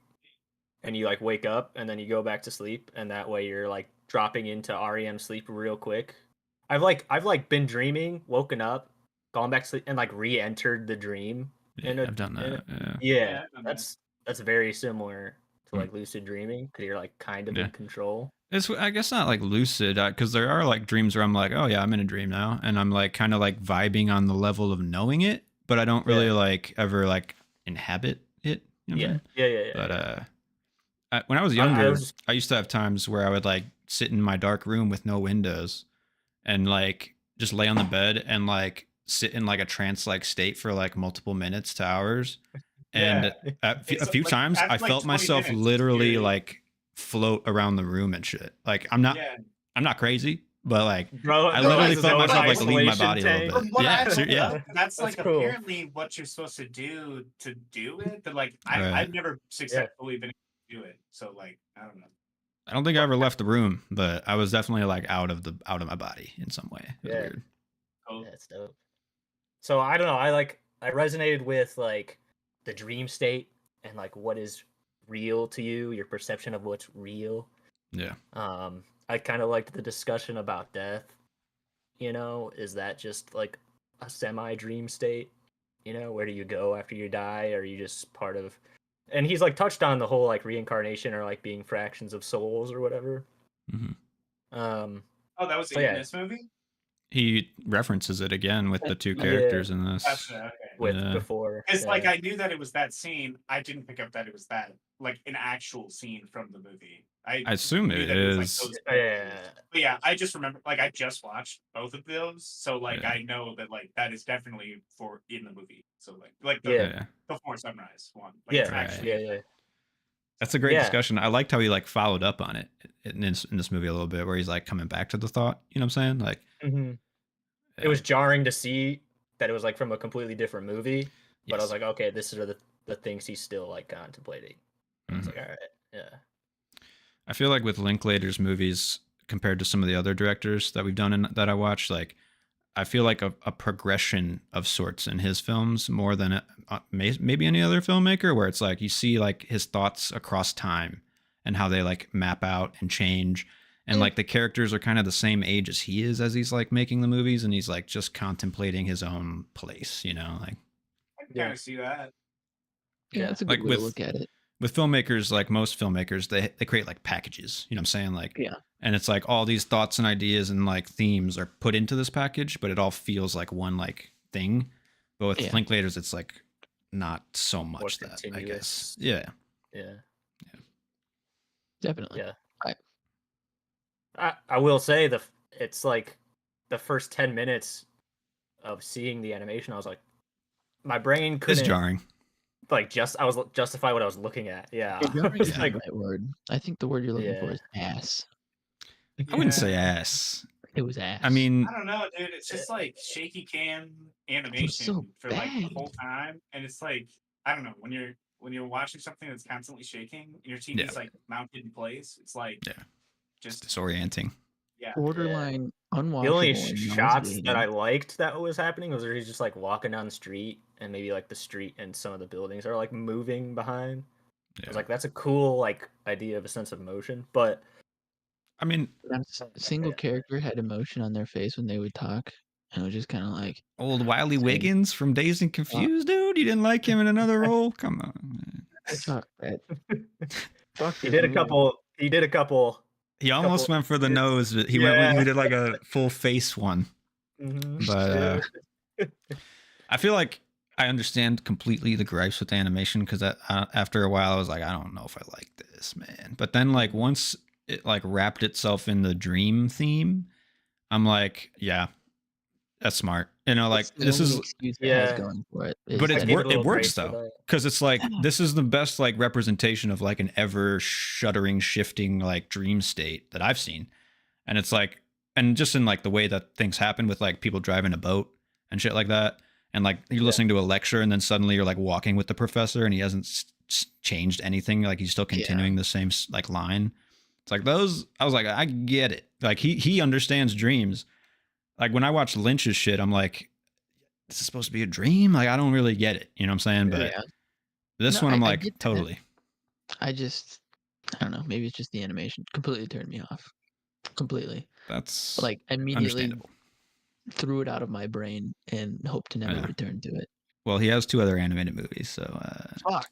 and you like wake up and then you go back to sleep, and that way you're like dropping into REM sleep real quick. I've been dreaming, woken up, gone back to sleep, and like re-entered the dream. Yeah, I've done that. Yeah. Yeah, I've done that. that's very similar to Mm. like lucid dreaming because you're like kind of Yeah. in control. It's, I guess, not like lucid, because there are like dreams where I'm like, oh yeah, I'm in a dream now, and I'm like kind of like vibing on the level of knowing it, but I don't really Yeah. like ever like inhabit it. You know what I'm Yeah, saying? yeah. But when I was I younger, was- I used to have times where I would like sit in my dark room with no windows, and like just lay on the bed and like sit in like a trance like state for like multiple minutes to hours. And Yeah. a It's few like, times after, I like, felt 20 myself minutes, it's literally weird. like float around the room and shit. Like I'm not crazy, but like Bro, I bro literally has his felt own myself like leave my isolation body a little tank. bit. From what Yeah, I've looked yeah. up, that's like cool. apparently what you're supposed to do it, but like Right. I've never successfully been able to do it. So like I don't know. I don't think I ever left the room, but I was definitely like out of my body in some way. It was Yeah. weird. Cool. That's dope. So I don't know. I resonated with like the dream state and like what is real to you, your perception of what's real. Yeah. I kind of liked the discussion about death. You know, is that just like a semi dream state? You know, where do you go after you die? Or are you just part of? And he's like touched on the whole like reincarnation or like being fractions of souls or whatever. hmm Oh, that was So, in yeah. this movie? He references it again with the two Yeah. characters in this. Gotcha, okay. with Yeah. before. Because like yeah. I knew that it was that scene. I didn't pick up that it was that like an actual scene from the movie. I assume knew it that was, like, is. those Yeah. But yeah, I just remember like I just watched both of those, so like Yeah. I know that like that is definitely for in the movie. So like the Yeah. Yeah. Before Sunrise one. Like, it's Yeah, actually yeah. That's a great Yeah. discussion. I liked how he like followed up on it in this movie a little bit, where he's like coming back to the thought. You know what I'm saying? Like hmm yeah. It was jarring to see that it was like from a completely different movie, but I was Yes. like, okay, this is the things he's still like contemplating. I was Mhm. like, all right, yeah. I feel like with Linklater's movies compared to some of the other directors that we've done and that I watched, like I feel like a progression of sorts in his films more than maybe any other filmmaker, where it's like you see like his thoughts across time and how they like map out and change. And like the characters are kind of the same age as he is as he's like making the movies, and he's like just contemplating his own place, you know, like I can Yeah. kind of see that. Yeah, Yeah. that's a good Like way to with- look at it. with filmmakers, like most filmmakers, they create like packages, you know what I'm saying? Like, Yeah. and it's like all these thoughts and ideas and like themes are put into this package, but it all feels like one like thing. But with Yeah. Linklaters, it's like not so much that, I continuous. guess. Yeah. Yeah. Definitely. Yeah. I will say it's like the first 10 minutes of seeing the animation, I was like, my brain It's couldn't jarring. like justify what I was looking at. Yeah. Jarring It's is like, the right word. I think the word you're looking for Yeah. is ass. I wouldn't say Yeah. ass. It was ass. I mean, I don't know, dude. It's just like shaky cam animation so for like the bad. whole time, and it's like I don't know when you're watching something that's constantly shaking and your TV's Yeah. like mounted in place. It's like Yeah. it's just disorienting. yeah. borderline unwatchable. the only and shots that I nauseating. liked that was happening was where he's just like walking down the street and maybe like the street and some of the buildings are like moving behind. I Yeah. was like, that's a cool like idea of a sense of motion, but I mean, Not a single character had emotion on their face when they would talk, and it was just kind of like, old Wiley Same. Wiggins from Dazed and Confused, dude. You didn't like him in another role? Come on, man. fuck that. Fuck he this did a movie. couple. He almost Couple- went for the nose, but he went. Yeah. He did like a full face one. Mhm. But I feel like I understand completely the gripes with the animation, because after a while I was like, I don't know if I like this, man. But then like once it like wrapped itself in the dream theme, I'm like, yeah, that's smart. You know, like It's the this only is, excuse it has Yeah. going for it. but is it that give it a it little works grace for though, that. because it's like this is the best like representation of like an ever shuddering, shifting like dream state that I've seen, and it's like, and just in like the way that things happen with like people driving a boat and shit like that, and like you're Yeah. listening to a lecture and then suddenly you're like walking with the professor and he hasn't changed anything, like he's still continuing the same like line. It's like those, I was like, I get it, like he understands dreams. Like when I watch Lynch's shit, I'm like, this is supposed to be a dream, like I don't really get it, you know what I'm saying? But Yeah. this No, one I'm I like, get that. totally. I don't know. Maybe it's just the animation completely turned me off. Completely. That's Like immediately understandable. threw it out of my brain and hope to never Yeah. return to it. Well, he has 2 other animated movies, so Fuck.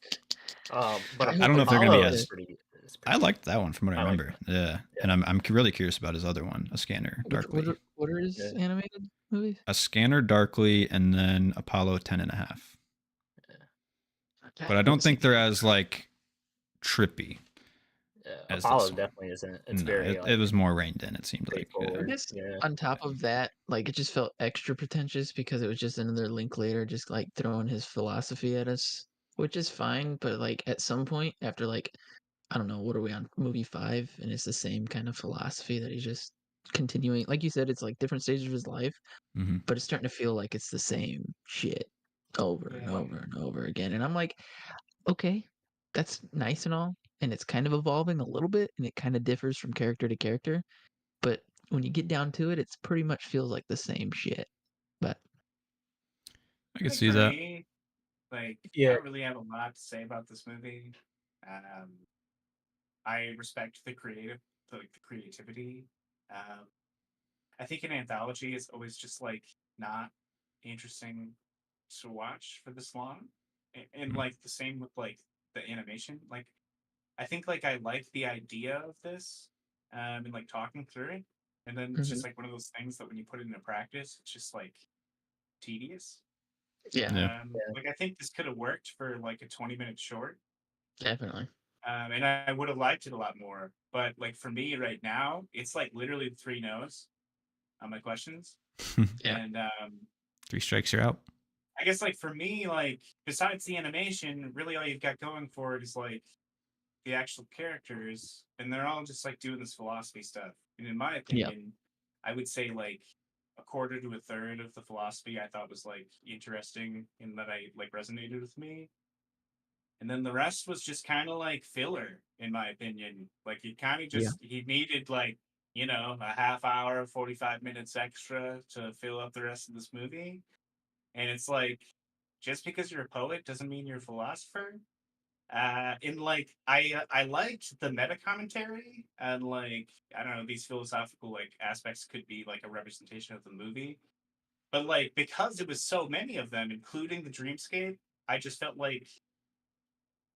But I don't know if they're gonna be Apollo as- is pretty I liked that one from what I I like remember. Yeah. And I'm really curious about his other one, A Scanner Darkly. What are his Yeah. animated movies? A Scanner Darkly, and then Apollo 10.5. But I don't think they're as like trippy. as Apollo this one. definitely isn't. It's No, very it was more reined in, it seemed like. straightforward. I guess Yeah. on top of that, like it just felt extra pretentious because it was just another Linklater just like throwing his philosophy at us, which is fine. But like at some point, after like I don't know, what are we on movie 5, and it's the same kind of philosophy that he's just continuing. Like you said, it's like different stages of his life, Mhm. but it's starting to feel like it's the same shit over and Yeah. over and over again. And I'm like, okay, that's nice and all, and it's kind of evolving a little bit, and it kind of differs from character to character. But when you get down to it, it's pretty much feels like the same shit. But I can Like, see for that. me, like, I Yeah. don't really have a lot to say about this movie. I respect the creativity. I think an anthology is always just like not interesting to watch for this long, and Mhm. like the same with like the animation. Like, I think like I like the idea of this, and like talking through it, and then it's just like one of those things that when you put it into practice, it's just like tedious. yeah, Yeah. Like I think this could have worked for like a 20-minute short. definitely. And I would have liked it a lot more. But like for me right now, it's like literally 3 no's on my questions. Yeah. And 3 strikes, you're out. I guess like for me, like besides the animation, really all you've got going for it is like the actual characters, and they're all just like doing this philosophy stuff. And in my opinion, I would say like a quarter to a third of the philosophy I thought was like interesting and that I like resonated with me. And then the rest was just kind of like filler, in my opinion. Like he kind of just he needed like, you know, a half hour, 45 minutes extra to fill up the rest of this movie. And it's like, just because you're a poet doesn't mean you're a philosopher. And like I liked the meta commentary, and like I don't know, these philosophical like aspects could be like a representation of the movie. But like because it was so many of them, including the dreamscape, I just felt like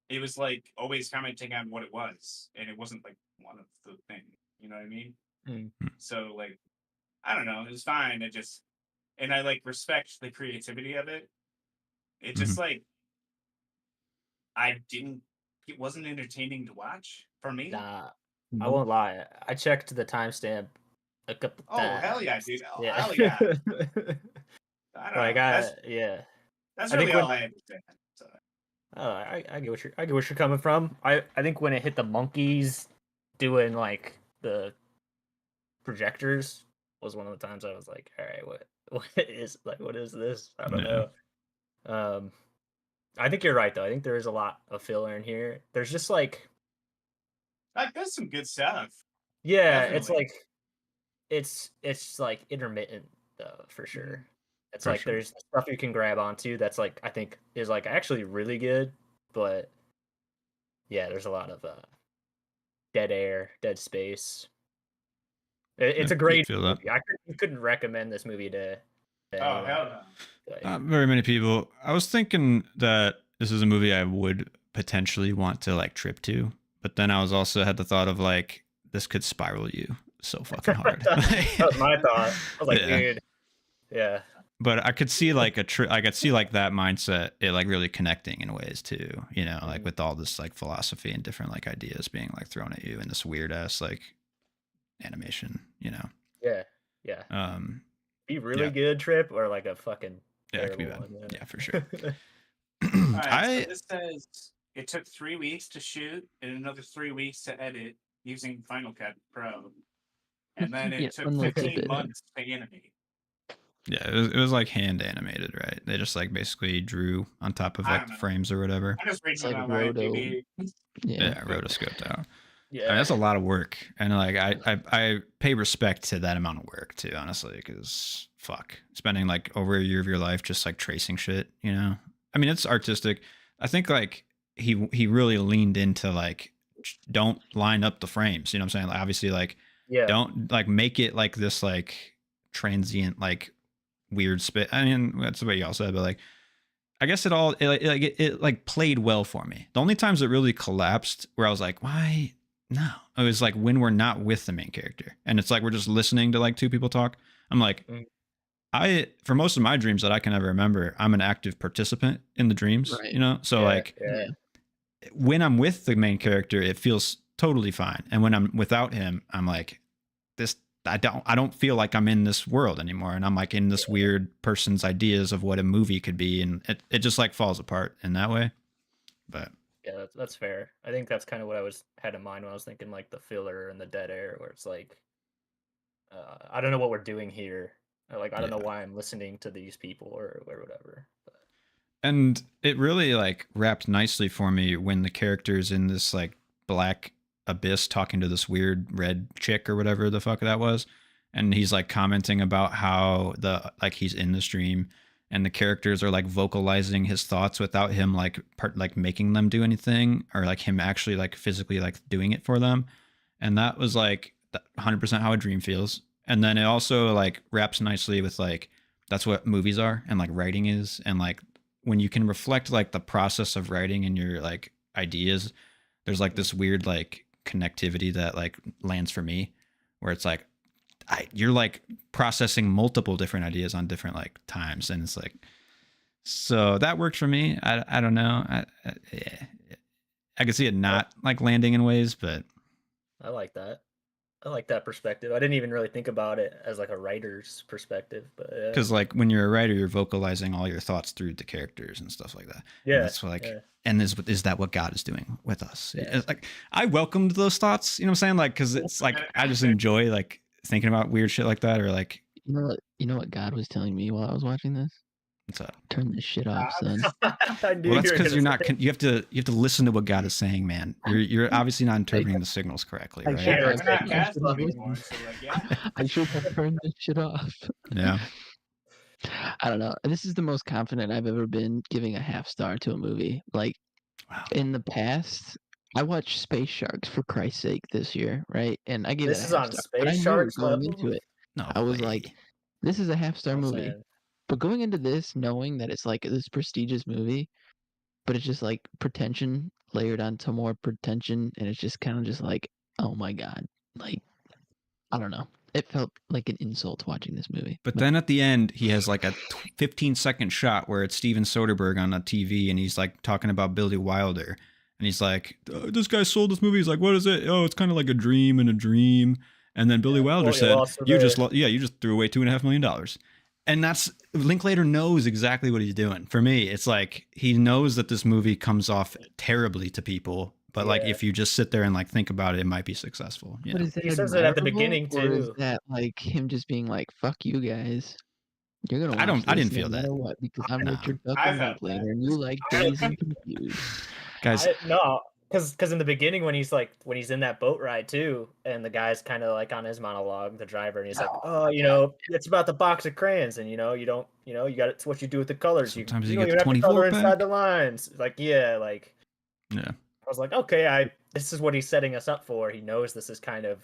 it was like always commenting on what it was, and it wasn't like one of the things. You know what I mean? Mm. So like, I don't know, it was fine. It just, and I like respect the creativity of it. It just like, it wasn't entertaining to watch for me. Nah, I won't lie. I checked the timestamp a couple Oh times. hell yeah, dude! Oh, Yeah. hell yeah! I don't Like know. yeah. That's I think really all I had to say. So, I get what you're coming from. I think when it hit the monkeys doing like the projectors was one of the times I was like, all right, what is this? I don't Yeah. know. I think you're right though. I think there is a lot of filler in here. There's just like there's some good stuff. yeah, Definitely. it's like intermittent though for sure. It's For like sure. there's stuff you can grab onto that's like I think is like actually really good, but yeah, there's a lot of dead air, dead space. It's I a great feel that. movie. You couldn't recommend this movie to Oh anyone. hell no! Like, Not very many people. I was thinking that this is a movie I would potentially want to like trip to, but then I was also had the thought of like this could spiral you so fucking hard. that was my thought. I was like, Yeah. dude, yeah. but I could see like I could see like that mindset, it like really connecting in ways too, you know, like with all this like philosophy and different like ideas being like thrown at you in this weird ass like animation, you know. Yeah. Be Yeah. really good trip or like a fucking Yeah, it could be terrible bad. one. Yeah, for sure. All right, so this says it took 3 weeks to shoot and another 3 weeks to edit using Final Cut Pro, and then it took unlike the 15 bit. months to animate. Yeah, it was like hand animated, right? They just like basically drew on top of I like don't the know. frames or whatever. I just read It's it like on roto. IMDb. Yeah. Rotoscoped out. Yeah. I mean, that's a lot of work, and like I pay respect to that amount of work too, honestly, because fuck, spending like over a year of your life just like tracing shit, you know. I mean, it's artistic. I think like he really leaned into like don't line up the frames. You know what I'm saying? Like, obviously, like don't like make it like this like transient like weird spit. I mean, that's what y'all said, but like I guess it like played well for me. The only times it really collapsed where I was like, why? No, it was like when we're not with the main character and it's like we're just listening to like two people talk. I'm like, for most of my dreams that I can ever remember, I'm an active participant in the dreams, you know? So when I'm with the main character, it feels totally fine. And when I'm without him, I'm like, I don't feel like I'm in this world anymore. And I'm like in this weird person's ideas of what a movie could be. And it just like falls apart in that way. But yeah, that's fair. I think that's kind of what I had in mind when I was thinking like the filler and the dead air, where it's like, I don't know what we're doing here. Or like, I don't know why I'm listening to these people or whatever. But. And it really like wrapped nicely for me when the character's in this like black abyss talking to this weird red chick or whatever the fuck that was. And he's like commenting about how he's in the stream and the characters are like vocalizing his thoughts without him like making them do anything or like him actually like physically like doing it for them. And that was like 100% how a dream feels. And then it also like wraps nicely with like that's what movies are and like writing is. And like when you can reflect like the process of writing and your like ideas, there's like this weird like connectivity that like lands for me where it's like you're like processing multiple different ideas on different like times, and it's like, so that worked for me. I don't know. I could see it not like landing in ways, but I like that. I like that perspective. I didn't even really think about it as like a writer's perspective, but because like when you're a writer, you're vocalizing all your thoughts through the characters and stuff like that. Yeah, and that's like, and is that what God is doing with us? Yeah. It's like I welcomed those thoughts. You know what I'm saying? Like, because it's like I just enjoy like thinking about weird shit like that, or like you know what God was telling me while I was watching this. What's up? Turn this shit off, son. Well, that's because you're not. You have to listen to what God is saying, man. You're obviously not interpreting the signals correctly, right? I should have turned this shit off. Yeah. I don't know. This is the most confident I've ever been giving a half star to a movie. Like in the past, I watched Space Sharks for Christ's sake this year, right? And I gave it a half star. But I knew going into it. No, I was like, this is a half star movie. Saying. But going into this, knowing that it's like this prestigious movie, but it's just like pretension layered onto more pretension, and it's just kind of just like, oh my god, like I don't know. It felt like an insult watching this movie. But then at the end, he has like a 15-second shot where it's Steven Soderbergh on a TV, and he's like talking about Billy Wilder, and he's like, this guy sold this movie. He's like, what is it? Oh, it's kind of like a dream in a dream. And then Billy Wilder said, you just threw away $2.5 million. And that's Linklater knows exactly what he's doing. For me, it's like he knows that this movie comes off terribly to people, but like if you just sit there and like think about it, it might be successful. You know? He says it at the beginning too. Or is that like him just being like, "Fuck you guys"? You're gonna. I didn't feel that. What? Because I'm Richard fucking Linklater, and you like Dazed and Confused. Guys, no. Because in the beginning when he's in that boat ride too, and the guy's kind of like on his monologue, the driver, and he's like, "Oh, you know, it's about the box of crayons, and you got it's what you do with the colors. Sometimes you get the the 24 color back. inside the lines." Like, yeah. I was like, okay, this is what he's setting us up for. He knows this is kind of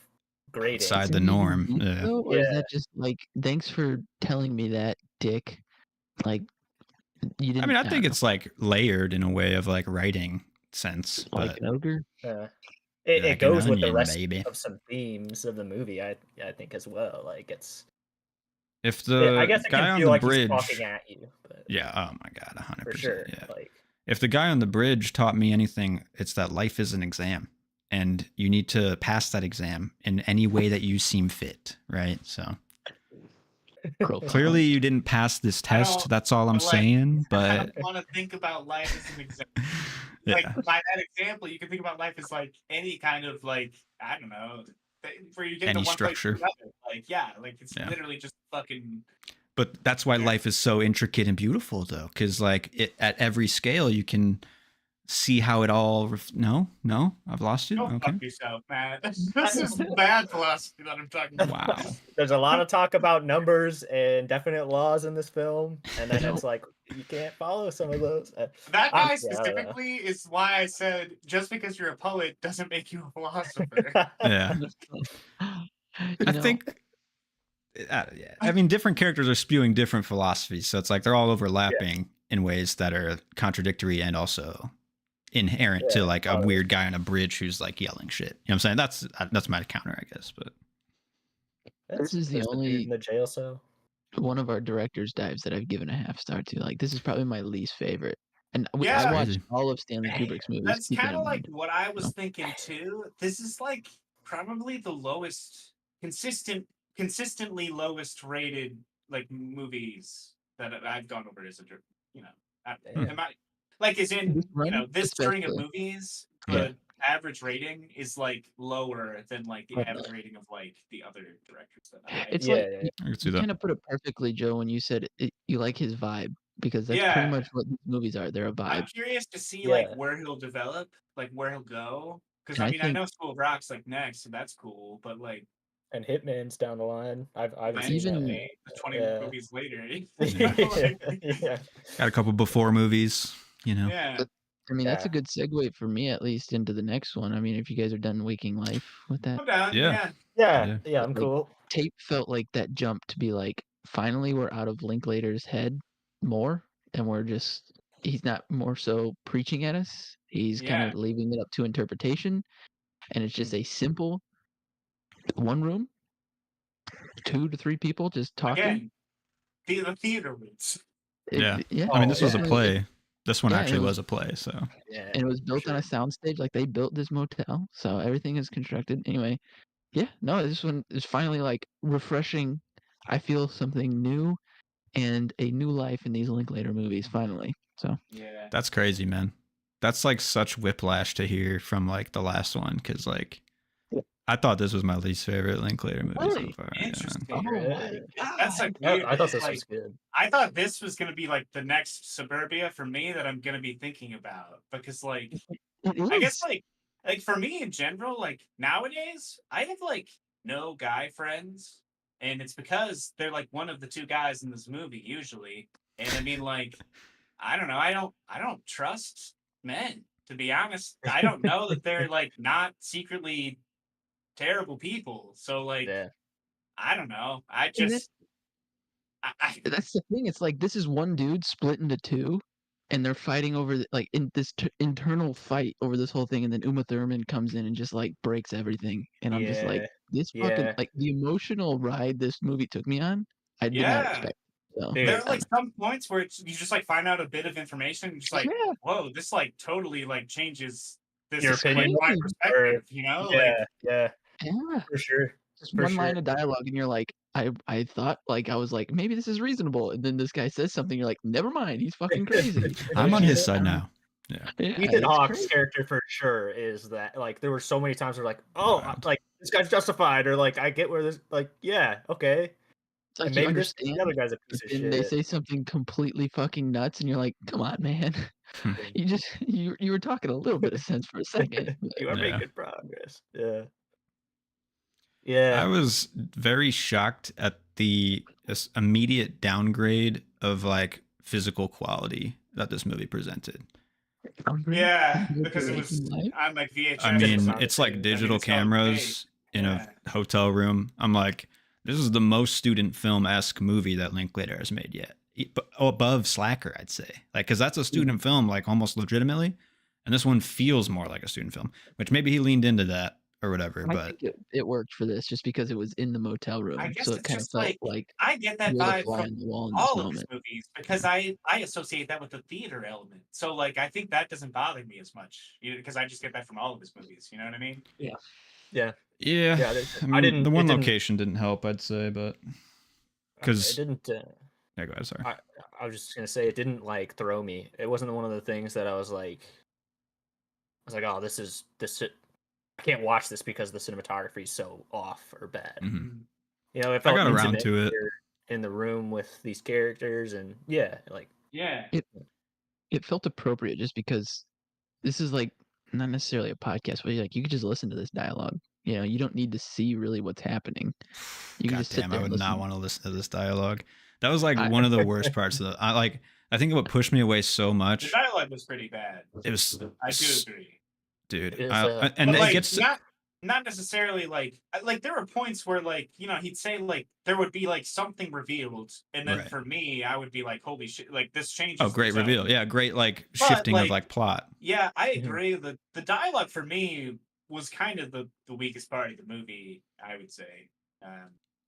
grading outside the norm. Or is that just like, thanks for telling me that, Dick? Like, you didn't. I mean, I think it's like layered in a way of like writing sense, like but an ogre. It goes with the rest of some themes of the movie. I think as well. Like If I the guess it guy can on feel the like he's bridge, talking at you, but yeah, oh my god, for 100%, sure, yeah. like If the guy on the bridge taught me anything, it's that life is an exam, and you need to pass that exam in any way that you seem fit, right? So clearly, you didn't pass this I test. don't That's all I'm like. saying. I But don't want to think about life as an example. yeah, Like by that example, you can think about life as like any kind of like I don't know, where you get to any one place to structure. another. Like yeah, like it's Yeah. literally just fucking. But that's why life is so intricate and beautiful, though, because like at every scale, you can see how it all. No, I've lost you. Go Okay. fuck yourself, man. This is bad philosophy that I'm talking about. Wow. there's a lot of talk about numbers and definite laws in this film, and then it's like you can't follow some of those. That guy I don't know. specifically is why I said just because you're a poet doesn't make you a philosopher. Yeah. I think. Yeah. I mean, different characters are spewing different philosophies, so it's like they're all overlapping in ways that are contradictory and also inherent to like a weird guy on a bridge who's like yelling shit. You know what I'm saying? That's my counter, I guess. But This is the There's dude only in the jail cell. one of our director's dives that I've given a half star to. Like, this is probably my least favorite. And I Yeah. watched Crazy. all of Stanley Kubrick's movies. That's keep that kind in of like mind. what I was thinking too. This is like probably the lowest consistently lowest rated like movies that I've gone over as a you know. Am I like as in This run, you know this string of especially. movies Yeah. the average rating is like lower than like the Okay. average rating of like the other directors that I It's Yeah, like yeah, I could see you that. kind of put it perfectly, Joe, when you said you like his vibe, because that's pretty Yeah. much what these movies are. They're a I'm vibe. curious to see Yeah. like where he'll develop, like where he'll go. Because And I I mean, I think know School of Rock's like next, so that's cool. But like, and Hitman's down the line. I haven't seen that. eventually, But, 20 yeah. movies later, Yeah. Got a couple before movies, you know. yeah. But, I mean, that's a Yeah. good segue for me, at least, into the next one. I mean, if you guys are done Waking Life with that, I'm down. Yeah. Yeah. Yeah, I'm like, cool. Tape felt like that jump to be like, finally, we're out of Linklater's head more, and he's not more so preaching at us. He's kind Yeah. of leaving it up to interpretation, and it's just a simple one room, 2 to 3 people just talking. Again, the theater roots. Yeah. Yeah. I mean, this was a Yeah. play. This one Yeah, actually it was a play. So Yeah. And it was for built on a sure. soundstage. Like, they built this motel, so everything is constructed. Anyway, yeah, no, this one is finally like refreshing. I feel something new and a new life in these Linklater movies finally. So Yeah. that's crazy, man. That's like such whiplash to hear from like the last one, because like I thought this was my least favorite Linklater movie Really? so far. Yeah, man. Interesting. oh my Really? god, That's like Yeah, weird. I thought because, this like, was good. I thought this was gonna be like the next Suburbia for me that I'm gonna be thinking about because like it I guess is. like for me in general, like nowadays, I have like no guy friends, and it's because they're like one of the two guys in this movie usually. And I mean, like, I don't know, I don't trust men, to be honest. I don't know that they're like not secretly terrible people. So like, Yeah. I don't know. I And this- just That's the thing. It's like this is one dude split into two, and they're fighting over like in this internal fight over this whole thing. And then Uma Thurman comes in and just like breaks everything. And I'm just like, Yeah. this fucking Yeah. like the emotional ride this movie took me on. I did not Yeah. expect. So Dude. there are like some points where you just like find out a bit of information and just like, yeah, whoa, this like totally like changes this Your like, opinion? my Or- perspective, you know? Like Yeah. yeah, For sure. just For one line sure. of dialogue, and you're like, I thought like I was like maybe this is reasonable, and then this guy says something, you're like, never mind, he's fucking crazy. I'm on Yeah. his side now. Yeah. Yeah, Ethan it's Hawke's crazy. character for sure is that like there were so many times where like, oh, Wild. like this guy's justified, or like I get where this like, yeah, okay. It's like And you maybe this understand, the other guy's a but piece of then they shit. say something completely fucking nuts, and you're like, come on, man. You were talking a little bit of sense for a second. but- You are Yeah. making good progress. Yeah. I Yeah. was very shocked at the immediate downgrade of like physical quality that this movie presented. yeah, because it was Waking Life? on like VHS. I or mean, something. it's like I mean, digital it's not cameras in Yeah. a hotel room. I'm like, this is the most student film-esque movie that Linklater has made yet. Above Slacker, I'd say. Like, because that's a student film, like almost legitimately. And this one feels more like a student film, which maybe he leaned into that or whatever. I But think it worked for this just because it was in the motel I room, guess so it it's kind of just felt like like I get that you're the vibe fly from on the wall in this all of his moment. movies because I associate that with the theater element. So like I think that doesn't bother me as much, because I just get that from all of his movies. You know what I mean? Yeah. yeah, Yeah. I I mean, didn't. the It one didn't. location didn't help, I'd say, but It because didn't. yeah, go ahead, sorry. I was just gonna say it didn't like throw me. It wasn't one of the things that I was like, oh, this. I can't watch this because the cinematography is so off or bad. Mhm. You know, it I felt got around intimate. to it. You're in the room with these characters, and yeah, like Yeah. It felt appropriate just because this is like not necessarily a podcast, but like you could just listen to this dialogue. You know, you don't need to see really what's happening. You can God just sit damn, there I and would not listen. want to listen to this dialogue. That was like I- one of the worst parts of the. I think what pushed me away so The much. dialogue was pretty bad. It was, I do agree. dude. It is, And But it like gets not necessarily like there were points where like, he'd say like there would be like something revealed, and then Right. for me I would be like, holy shit, like this changes. oh, great the tone. reveal. Yeah, great like But, shifting of like, like plot. Yeah, I Mhm. agree. The dialogue for me was kind of the weakest part of the movie, I would say.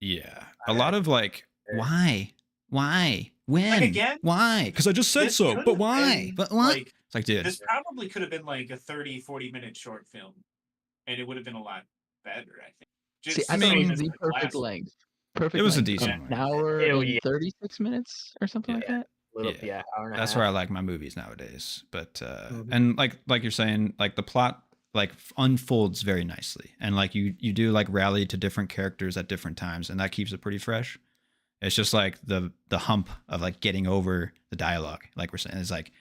Yeah, a lot of like Fair. why, when, Like, again, why? Because I just said this so. could But have why? been, But what? like, It's like, dude. this probably could have been like a 30-40 minute short film, and it would have been a lot better, I think. See, Just I I thought it mean, was the perfect length. Perfect It was a length. decent An length. hour Oh, and yeah. 36 minutes or something like that. little, Yeah. hour and a That's half. where I like my movies nowadays. But Mhm. and like you're saying, like the plot like unfolds very nicely, and like you do like rally to different characters at different times, and that keeps it pretty fresh. It's just like the hump of like getting over the dialogue, like we're saying, is like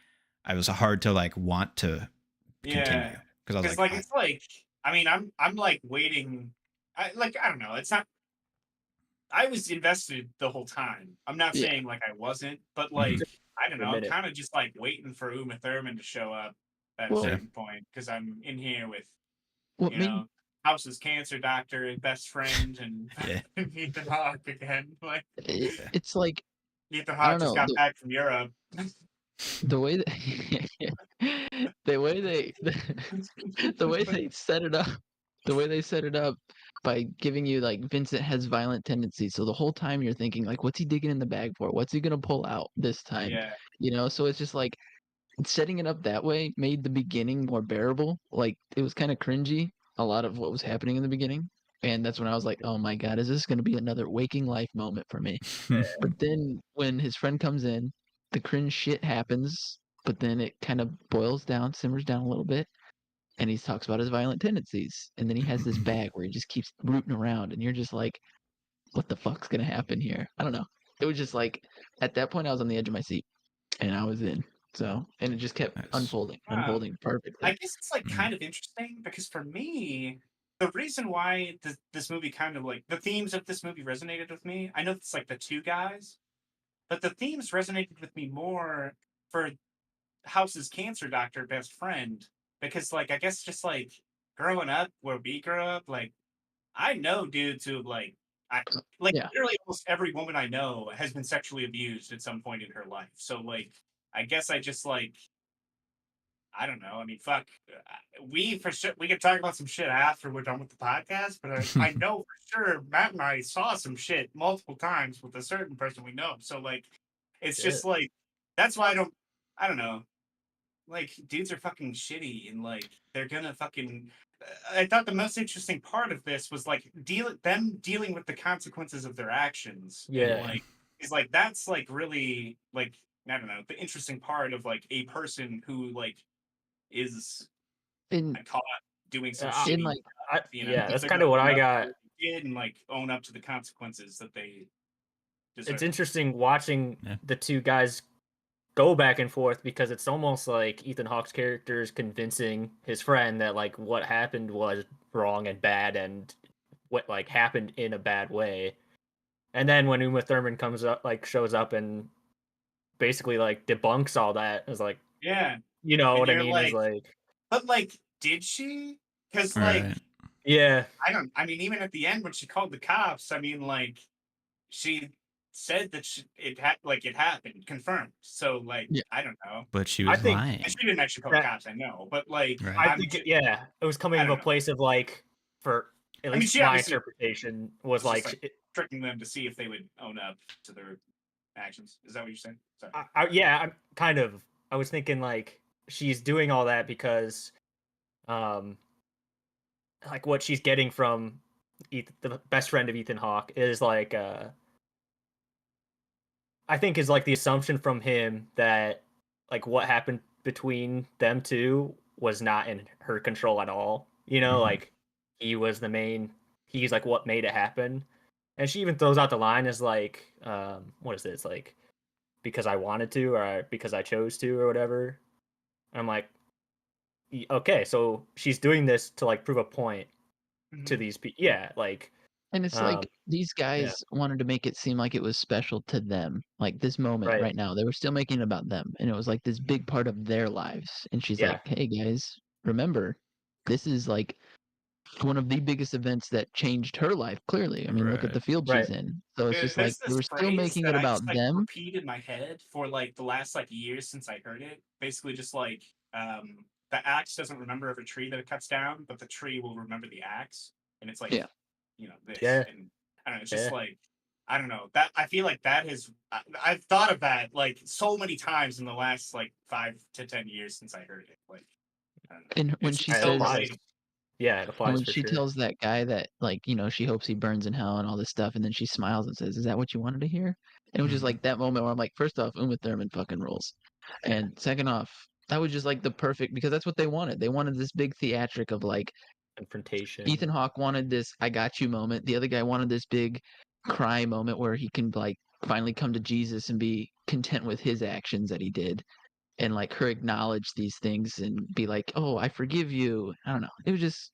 I was hard to like want to continue Yeah, because I was because like, it's like, I mean, I'm like waiting. I don't know. It's not. I was invested the whole time. I'm not Yeah. saying like I wasn't, but Mhm. like I don't For a know. I'm minute. kind of just like waiting for Uma Thurman to show up at Well- a certain point because I'm in here with What you made know House's cancer doctor, best friend, and Yeah. Ethan Hawke again. Like it's like Ethan I Hawke don't just know, got back from Europe. the way that the way they the way they set it up, the way they set it up by giving you like Vincent has violent tendencies, so the whole time you're thinking like, what's he digging in the bag for? What's he gonna pull out this time? Yeah, You know, so it's just like setting it up that way made the beginning more bearable. Like it was kind of cringy, a lot of what was happening in the beginning. And that's when I was like, oh my God, is this going to be another waking life moment for me? But then when his friend comes in, the cringe shit happens, but then it kind of boils down, simmers down a little bit. And he talks about his violent tendencies. And then he has this bag where he just keeps rooting around. And you're just like, what the fuck's going to happen here? I don't know. It was just like, at that point, I was on the edge of my seat and I was in. So, and it just kept Nice. unfolding I perfectly. guess it's like kind of interesting because for me, the reason why this movie kind of like the themes of this movie resonated with me. I know it's like the two guys, but the themes resonated with me more for House's cancer doctor best friend because like I guess just like growing up where we grew up, like I know dudes who like I like Yeah. literally almost every woman I know has been sexually abused at some point in her life. So like I guess I just like I don't know. I mean, fuck. We for sure we can talk about some shit after we're done with the podcast, but I know for sure Matt and I saw some shit multiple times with a certain person we know. So like, it's just like that's why I don't know. Like, dudes are fucking shitty, and like they're gonna fucking. I thought the most interesting part of this was like them dealing with the consequences of their actions. Yeah. And, like, is like that's like really like I don't know the interesting part of like a person who like is And caught doing some in, shitty like, stuff, that's they're kind gonna of what own I up to got. what they did and like own up to the consequences that they deserve. It's interesting watching Yeah. the two guys go back and forth because it's almost like Ethan Hawke's character is convincing his friend that like what happened was wrong and bad and what like happened in a bad way. And then when Uma Thurman comes up, like shows up and basically like debunks all that, it's like, Yeah, you know and what I you're mean? like, Is like, but like, did she? Because like, Right. yeah, I mean, even at the end when she called the cops, I mean, like, she said that it happened, confirmed. So like, Yeah. I don't know. But she I was think- lying. And she didn't actually call the cops, I know, but like, Right. I think it was coming I from a don't know. place of like, for at I mean, least she my obviously interpretation was was just, like, tricking them to see if they would own up to their actions. Is that what you're saying? Sorry. yeah, I'm kind of. I was thinking like she's doing all that because, like what she's getting from the best friend of Ethan Hawke is like, I think is like the assumption from him that like what happened between them two was not in her control at all. You know, like he was the main. He's like what made it happen, and she even throws out the line as like, what is this like? Because I wanted to, or because I chose to, or whatever. And I'm like, okay, so she's doing this to like prove a point to these people. Yeah, like, And it's like these guys wanted to make it seem like it was special to them. Like this moment right now, they were still making it about them. And it was like this big part of their lives. And she's like, hey guys, remember, this is like one of the biggest events that changed her life, clearly. I mean, look at the field she's in. So it's just like There's they were this still phrase making that it I about just like them. repeat in my head for like the last like years since I heard it. Basically, just like the axe doesn't remember every tree that it cuts down, but the tree will remember the axe, and it's like you know this. And I don't know. It's just like I don't know that I feel like that has I've thought of that like so many times in the last like 5 to 10 years since I heard it. Like, I don't know. And when It's she so says, relatable. yeah, it applies when for she sure. tells that guy that, like, you know, she hopes he burns in hell and all this stuff, and then she smiles and says, "Is that what you wanted to hear?" And it was just like that moment where I'm like, first off, Uma Thurman fucking rules, and second off, that was just like the perfect, because that's what they wanted. They wanted this big theatric of like confrontation. Ethan Hawke wanted this "I got you" moment. The other guy wanted this big cry moment where he can like finally come to Jesus and be content with his actions that he did, and like her acknowledge these things and be like, "Oh, I forgive you." I don't know. It was just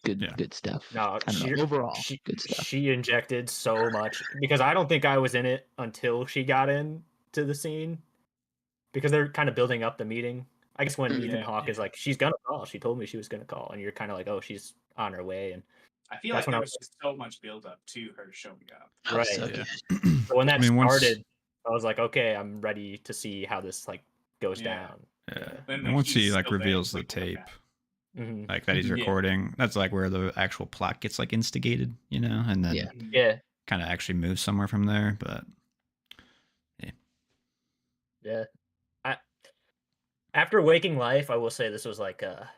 good stuff. No, I don't know. Overall, she good stuff. she injected so much because I don't think I was in it until she got in to the scene because they're kind of building up the meeting. I guess when Ethan Hawke is like, she's gonna call. She told me she was gonna call, and you're kind of like, oh, she's on her way. And I feel like there was just so much build up to her showing up. Right. So good. So when that I mean, started, I was like, okay, I'm ready to see how this like goes down. Yeah. Then, And once he he's like still there, reveals the like, tape, Mhm. like that he's recording, that's like where the actual plot gets like instigated, you know, and then kind of actually moves somewhere from there. But After Waking Life, I will say this was like a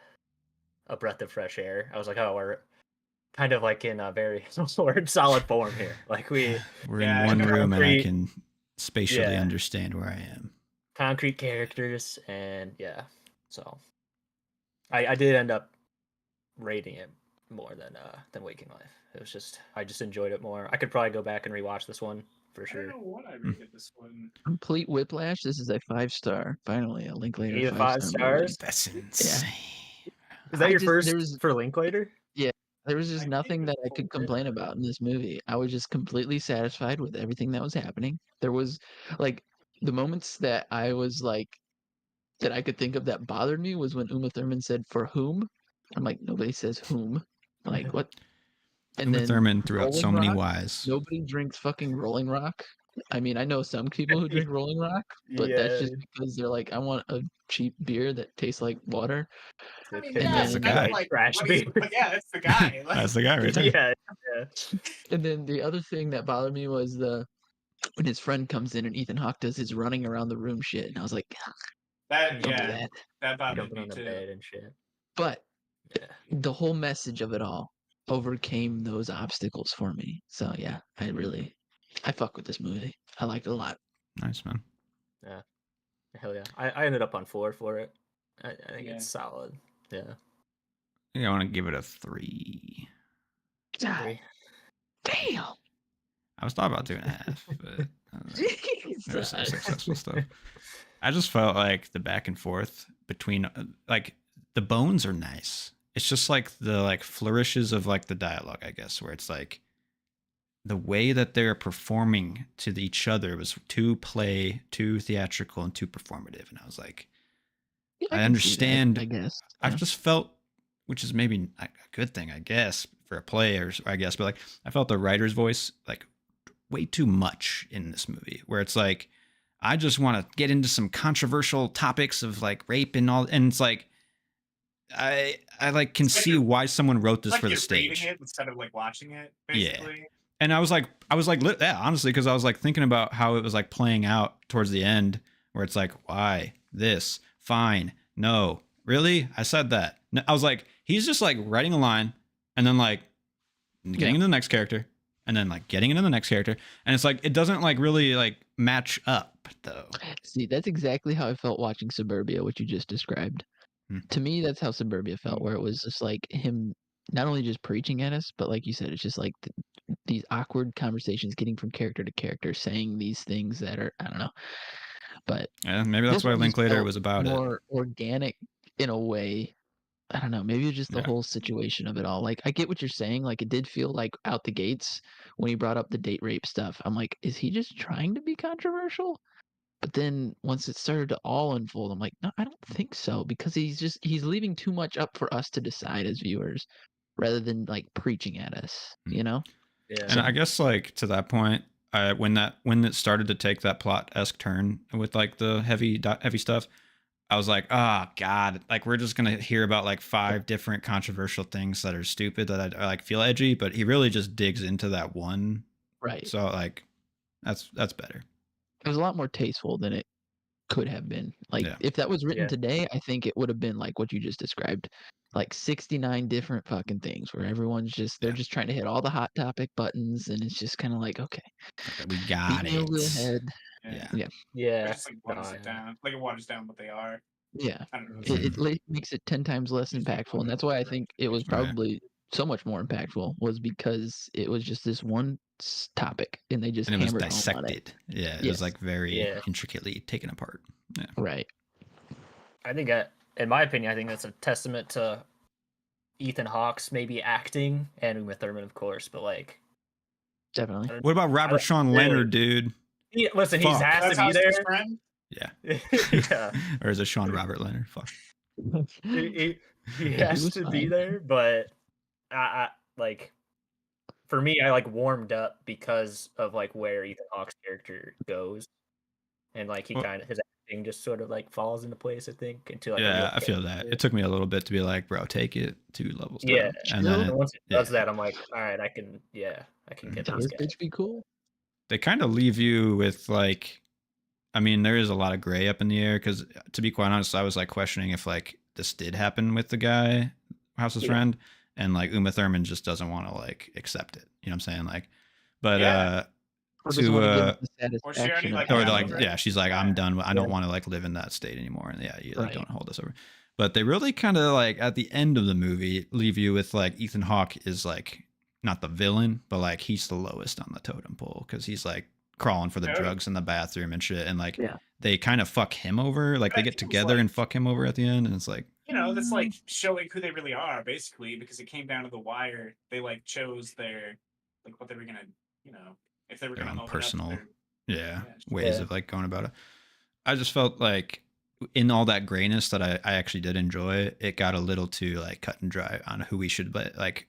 breath of fresh air. I was like, oh, we're kind of like in a very solid form here. Like we're in one room and I can spatially understand where I am. Concrete characters, and so I did end up rating it more than Waking Life. It was just I just enjoyed it more. I could probably go back and rewatch this one for sure. I don't know what I rated this one. Complete whiplash. This is a 5-star. Finally, a Linklater 5 stars. That's insane. Is that your first for Linklater? Yeah, there was just nothing that I could complain about in this movie. I was just completely satisfied with everything that was happening. There was like the moments that I was like that I could think of that bothered me was when Uma Thurman said "for whom." I'm like, nobody says whom. Like what? And Uma then Thurman threw out Rolling so many Rock, whys. nobody drinks fucking Rolling Rock. I mean, I know some people who drink Rolling Rock, but that's just because they're like, I want a cheap beer that tastes like water. I mean, that's the guy. Like, trash beer. That's the guy. Like, That's the guy right there. Yeah. And then the other thing that bothered me was when his friend comes in and Ethan Hawke does his running around the room shit, and I was like, that don't do that. That bothered Jumping me on the too. bed and shit. But the whole message of it all overcame those obstacles for me. So yeah, I fuck with this movie. I liked it a lot. Nice, man. Yeah. Hell yeah. I ended up on 4 for it. I think it's solid. Yeah. I think I want to give it a 3. God, damn. I was thought about 2.5, but there was some Jesus. successful stuff. I just felt like the back and forth between like the bones are nice. It's just like the like flourishes of like the dialogue, I guess, where it's like the way that they're performing to each other was too theatrical and too performative. And I was like, I understand. That, I guess. I've just felt, which is maybe a good thing, I guess, for a play, or I guess, but like I felt the writer's voice like way too much in this movie, where it's like, I just want to get into some controversial topics of like rape and all. And it's like, I like can It's like see you're- why someone wrote this It's like for the you're reading stage. it instead of like watching it, Yeah. basically. And I was like, yeah, honestly, because I was like thinking about how it was like playing out towards the end, where it's like, why this? Fine, no, really? I said that. No, I was like, he's just like writing a line, and then like getting into the next character, and then like getting into the next character, and it's like it doesn't like really like match up though. See, that's exactly how I felt watching Suburbia, which you just described. To me, that's how Suburbia felt, where it was just like him not only just preaching at us, but like you said, it's just like these awkward conversations, getting from character to character, saying these things that are, I don't know. But Yeah, maybe that's this why one just Linklater felt was about it. more organic in a way. I don't know. Maybe it's just the Yeah. whole situation of it all. Like, I get what you're saying. Like, it did feel like out the gates when he brought up the date rape stuff. I'm like, is he just trying to be controversial? But then once it started to all unfold, I'm like, no, I don't think so, because he's leaving too much up for us to decide as viewers rather than like preaching at us, you know? Yeah. And I guess like to that point, when it started to take that plot-esque turn with like the heavy stuff, I was like, oh God, like we're just gonna hear about like 5 different controversial things that are stupid that I like feel edgy, but he really just digs into that one. Right. So like that's better. It was a lot more tasteful than it could have been. Like, Yeah. if that was written Yeah. today, I think it would have been like what you just described. Like 69 different fucking things where everyone's just they're just trying to hit all the hot topic buttons, and it's just kind of like, okay, We got beat me over the it. head. Yeah. Yeah. Yeah. It just like waters it down. Like it waters down what they are. Yeah. I don't know. It makes it 10 times less impactful, and that's why I think it was Right. probably so much more impactful, was because it was just this one topic, and they just And it was hammered home on it. dissected. Yeah, it Yes. was like very Yeah. intricately taken apart. Yeah. Right. I think, in my opinion, I think that's a testament to Ethan Hawke's maybe acting and Uma Thurman, of course, but like, Definitely. What about Robert Sean really- Leonard, dude? listen, he Fuck. has That's to how be his there. friend. Yeah. Yeah. Or is it Sean Robert Leonard? Fuck. He he has was to be fine. there, but I like, for me, I like warmed up because of like where Ethan Hawke's character goes, and like he Well- kind of his acting just sort of like falls into place. I think into like a Yeah, real I feel that. character. It took me a little bit to be like, bro, take it 2 levels down. Yeah, And then and once it does yeah. that, I'm like, all right, I can get Tell this this guy. bitch be cool. they kind of leave you with like, I mean, there is a lot of gray up in the air because, to be quite honest, I was like questioning if like this did happen with the guy, House's Yeah. friend, and like Uma Thurman just doesn't want to like accept it. You know what I'm saying? Like, but Yeah. Or doesn't wanna give the Or she already, satisfaction of like, or Yeah, like right. yeah, she's like, I'm done. I don't Yeah. want to like live in that state anymore. And yeah, you like Right. don't hold us over. But they really kind of like at the end of the movie leave you with like Ethan Hawke is like not the villain, but like he's the lowest on the totem pole because he's like crawling for the Yeah. drugs in the bathroom and shit. And like Yeah. they kind of fuck him over. Like they But get it was together like- and fuck him over at the end, and it's like That's like showing who they really are, basically, because it came down to the wire. They like chose their like what they were gonna, if they were Their gonna own own up personal- their- yeah, Yeah. ways Yeah. of like going about it. I just felt like in all that grayness that I actually did enjoy, it got a little too like cut and dry on who we should, but like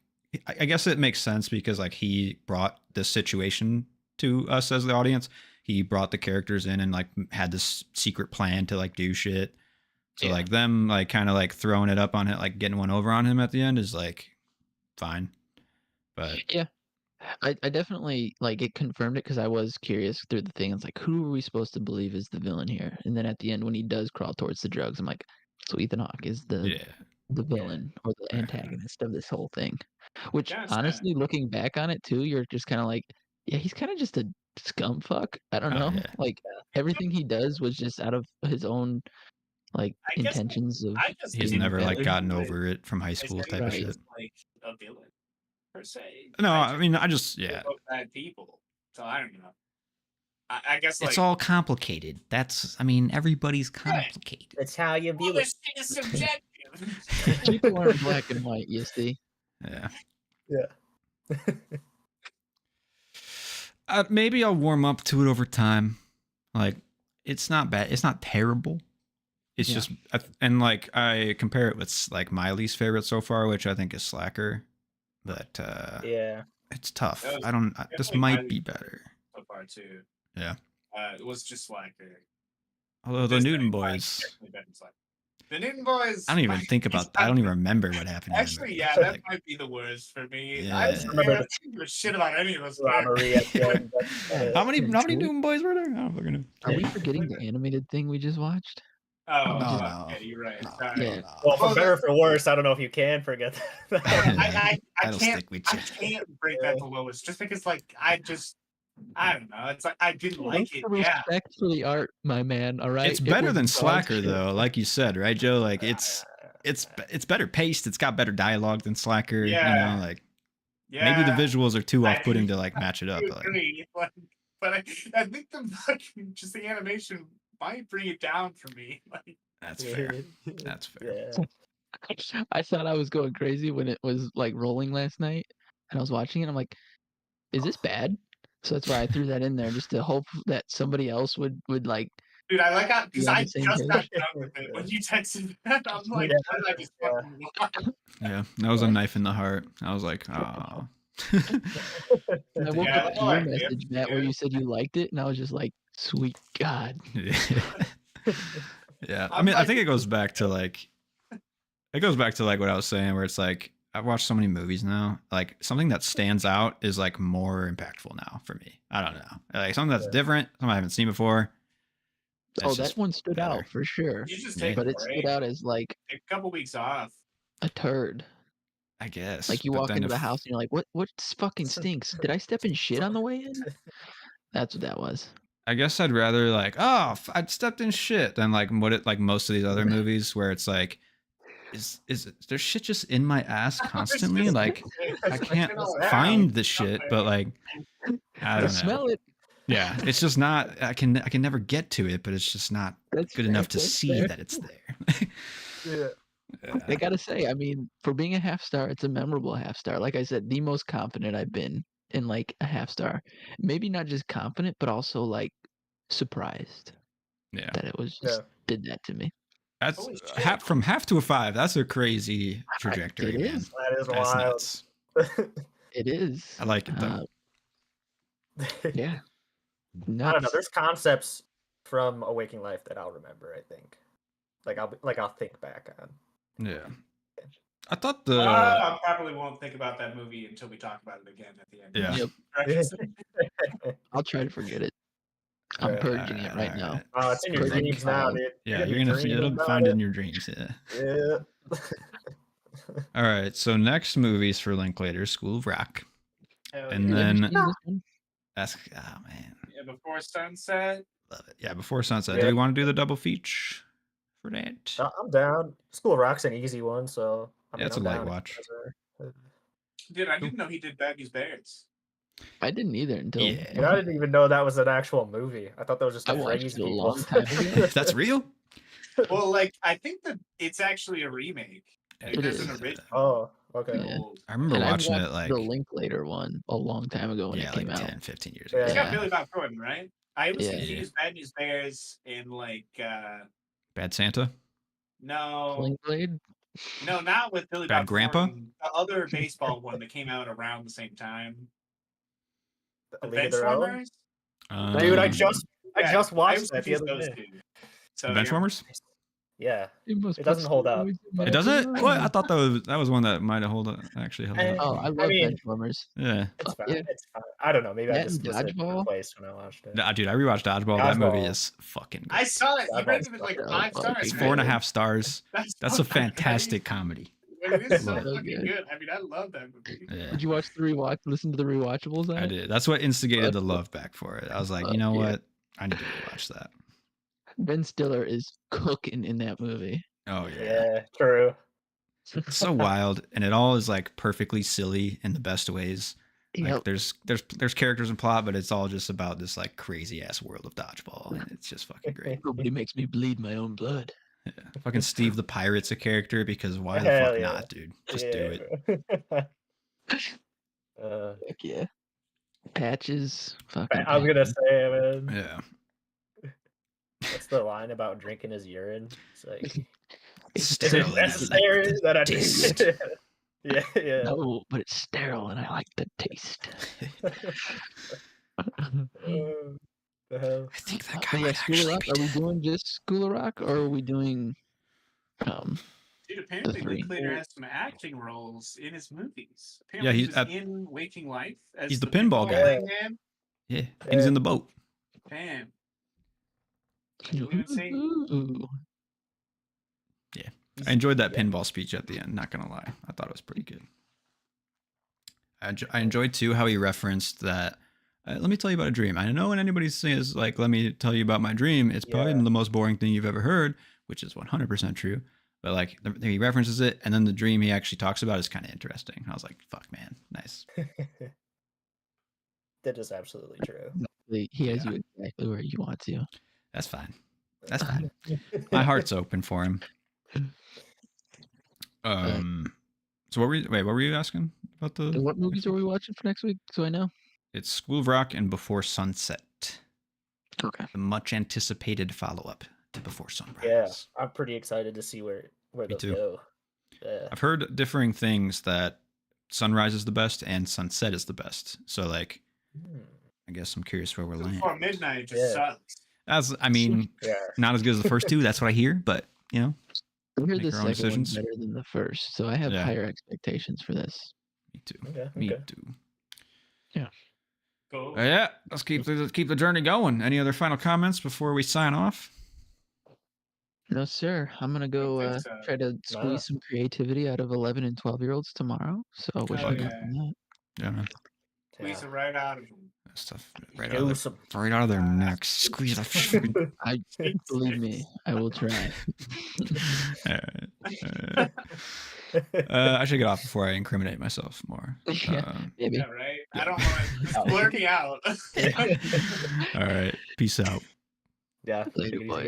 I guess it makes sense because like he brought this situation to us as the audience. He brought the characters in and like had this secret plan to like do shit. So Yeah. like them like kind of like throwing it up on it, like getting one over on him at the end is like fine. But Yeah. I definitely like it confirmed it because I was curious through the thing. It's like, who are we supposed to believe is the villain here? And then at the end, when he does crawl towards the drugs, I'm like, so Ethan Hawke is the yeah, villain or the Right. antagonist of this whole thing. Which Gotcha. honestly, looking back on it too, you're just kind of like, yeah, he's kind of just a scum fuck. I don't Oh, know. yeah. Like everything he does was just out of his own like I guess intentions of I just he's being never like better. gotten over it from high They school say type of Right. shit. he's, like a villain per se. No, I just mean I just think yeah. they're both bad people. So I don't know. I guess It's like all complicated. I mean, everybody's complicated. That's how you well, view this it. shit is subjective. People aren't black and white, you see. Yeah. Yeah. Maybe I'll warm up to it over time. Like, it's not bad. It's not terrible. It's Yeah. just, and like I compare it with like my least favorite so far, which I think is Slacker. But Yeah. it's tough. That was I don't. This definitely my might be least better. So far too. Yeah. It was just Slacker. Although the This Newton thing, like, boys, definitely better than Slacker. The Newton Boys. I don't even think about. I don't even remember what happened. Actually, yeah, so, that like, might be the worst for me. Yeah. I just remember the shit about any of us. Robbery at the end. how many Newton Boys were there? I don't fucking know. Are we forgetting the animated thing we just watched? Oh, We just- no. okay, you're right. No, Sorry. Yeah. Well, for better or for worse, I don't know if you can forget that. I That'll can't. stick with I you. can't break that the lowest just because, like, I don't know. It's like I didn't like it. What's the Yeah. respect for the art, my man. All right. It's It better was than dog Slacker shit. though, like you said, right, Joe? Like it's better paced. It's got better dialogue than Slacker. Yeah. You know, like Yeah. maybe the visuals are too I off-putting do- to like match it I up. do But, like, agree, but I think the fucking just the animation might bring it down for me. Like, that's fair. That's fair. Yeah. I thought I was going crazy when it was like rolling last night, and I was watching it. I'm like, "Is this bad?" So that's why I threw that in there, just to hope that somebody else would like. dude, I like how because Yeah, I the same just got page. done with it when you texted that. I'm like, Yeah. what did I just fucking watch? Yeah, that was a knife in the heart. I was like, oh. And I woke Yeah, up to I your like it. message, Matt, where you said you liked it, and I was just like, "Sweet God." Yeah, I I'm mean, I like- think it goes back to like what I was saying, where it's like I've watched so many movies now. Like something that stands out is like more impactful now for me. I don't know, like something that's different, something I haven't seen before. Oh, It's that just one stood better. out for sure, You just Yeah. take but a it break. stood out as like A couple weeks off. a turd. I guess. Like you but walk then into the if- house and you're like, "What fucking stinks? Did I step in shit on the way in?" That's what that was. I guess I'd rather like, oh, I'd stepped in shit than like like most of these other movies where it's like, is there shit just in my ass constantly? just- Like I can't all find around. the shit, but like I don't know. Smell it. Yeah, it's just not. I can never get to it, but it's just not That's good fair, enough to that's see fair. that it's there. Yeah. I gotta say, I mean, for being a half star, it's a memorable half star. Like I said, the most confident I've been in like a half star. Maybe not just confident, but also like surprised Yeah, that it was just did that to me. that's Holy shit. from half to a 5. That's a crazy trajectory, It man. is. That is That's wild. nuts. It is. I like it though. Yeah. I don't know. Nuts. There's concepts from A Waking Life that I'll remember. I think, I'll think back on. Yeah, I thought the I probably won't think about that movie until we talk about it again at the end. yeah. Yep. I'll try to forget it. I'm Alright, purging it right now. alright. Oh, it's in your Purging dreams now, cloud. dude. Yeah, be you're gonna dreaming it'll about find it it. in your dreams. Yeah. Yeah. All right. So next movies for Linklater, School of Rock, Hell and yeah. You ever then seen this one? that's oh man, Yeah, Before Sunset. love it. Yeah, Before Sunset. Yeah. Do we want to do the double feature for that? I'm down. School of Rock's an easy one, so Yeah, it's I'm a light down if watch. you guys are- Dude, I didn't know he did Bad News Bears. I didn't either until Yeah. Dude, I didn't even know that was an actual movie. I thought that was just I a watched phrase it a people long time ago. That's real. Well, like I think that it's actually a remake. Like, It there's is. an original. Oh, okay. Yeah. I remember And I watching watched it like the Linklater one a long time ago when yeah, it came like out. 10, 15 years Yeah. ago. It's got Yeah. Billy Bob Thornton, right? I always Yeah. confuse Bad News Bears and like Bad Santa. no, Linklater? no, not with Billy Bad Bob Grandpa? Thornton. The other baseball one that came out around the same time. A The League of Their Own? Benchwarmers? Dude, I Um, just Yeah, watched always that the confuse other those day. two. So The you're- Benchwarmers. Yeah. It It doesn't hold up. It doesn't. What? I thought that was one that might have actually held Eh, up. Oh, I I love mean- Benchwarmers. Yeah. It's Fuck fine. yeah. It's fine. I don't know. Maybe I That just and was in a Dodgeball? different place when I watched it. Nah, dude, I rewatched Dodgeball. That movie Dodgeball. is fucking good. I saw it. You Dodgeball's rated it like fucking 5 good. stars. It's It's right? 4.5 stars. That's a fucking great. fantastic comedy. It is so Love it. fucking good. I mean, I love that movie. Yeah, Did you watch the rewatch? Listen to the rewatchables? On I it? did. That's what instigated the Fuck. love back for it. I was like, Fuck you know yeah. what? I need to rewatch that. Ben Stiller is cooking in that movie. Oh yeah. Yeah, true. It's so wild, and it all is like perfectly silly in the best ways. Like Yep. there's characters and plot, but it's all just about this like crazy ass world of dodgeball, and it's just fucking great. Nobody makes me bleed my own blood. Yeah. Fucking Steve the Pirate's a character because why the Hell fuck yeah. not, dude? Just do it. it. Heck yeah. Patches. Fucking. I was gonna Patches. say, man. Yeah. What's the line about drinking his urine? It's like, is Sterile it and I like necessary the that I taste. drink? Yeah, yeah. No, but it's sterile and I like the taste. The hell? I think that But guy yeah, might School of actually Rock. be Are we dead. doing just School of Rock, or are we doing Dude, apparently three. Linklater has some acting roles in his movies. Yeah, Apparently he's he was in Waking Life as he's the pinball guy. playing man. Yeah, and he's in the boat. Damn. I didn't even say. Yeah, I enjoyed that pinball speech at the end. Not gonna lie, I thought it was pretty good. I enjoyed too how he referenced that. Let me tell you about a dream. I know when anybody says like, "Let me tell you about my dream," it's probably the most boring thing you've ever heard, which is 100% true. But like he references it, and then the dream he actually talks about is kind of interesting. I was like, "Fuck, man, nice." That is absolutely true. He has you exactly where you want to. That's fine. That's fine. My heart's open for him. So what were you asking about the? What movies are we watching for next week? So I know. It's School of Rock and Before Sunset. Okay. The much anticipated follow-up to Before Sunrise. Yeah, I'm pretty excited to see where those go. Yeah. I've heard differing things that Sunrise is the best and Sunset is the best. So like, I guess I'm curious where we're landing. Before Midnight just sucks. Not as good as the first two. That's what I hear, but you know, I heard the second one better than the first, so I have higher expectations for this. Me too. Okay. Me too. Yeah. Cool. Yeah. Let's keep the journey going. Any other final comments before we sign off? No, sir. I'm gonna go try to squeeze some creativity out of 11 and 12-year-olds tomorrow. So I wish I got that. Yeah, man. Squeeze it right out of them. Stuff right out of their necks. Squeeze it. I believe me, I will try. I should get off before I incriminate myself more. Maybe. Yeah, right. I don't want to blurting out. All right. Peace out. Yeah. Later, boys.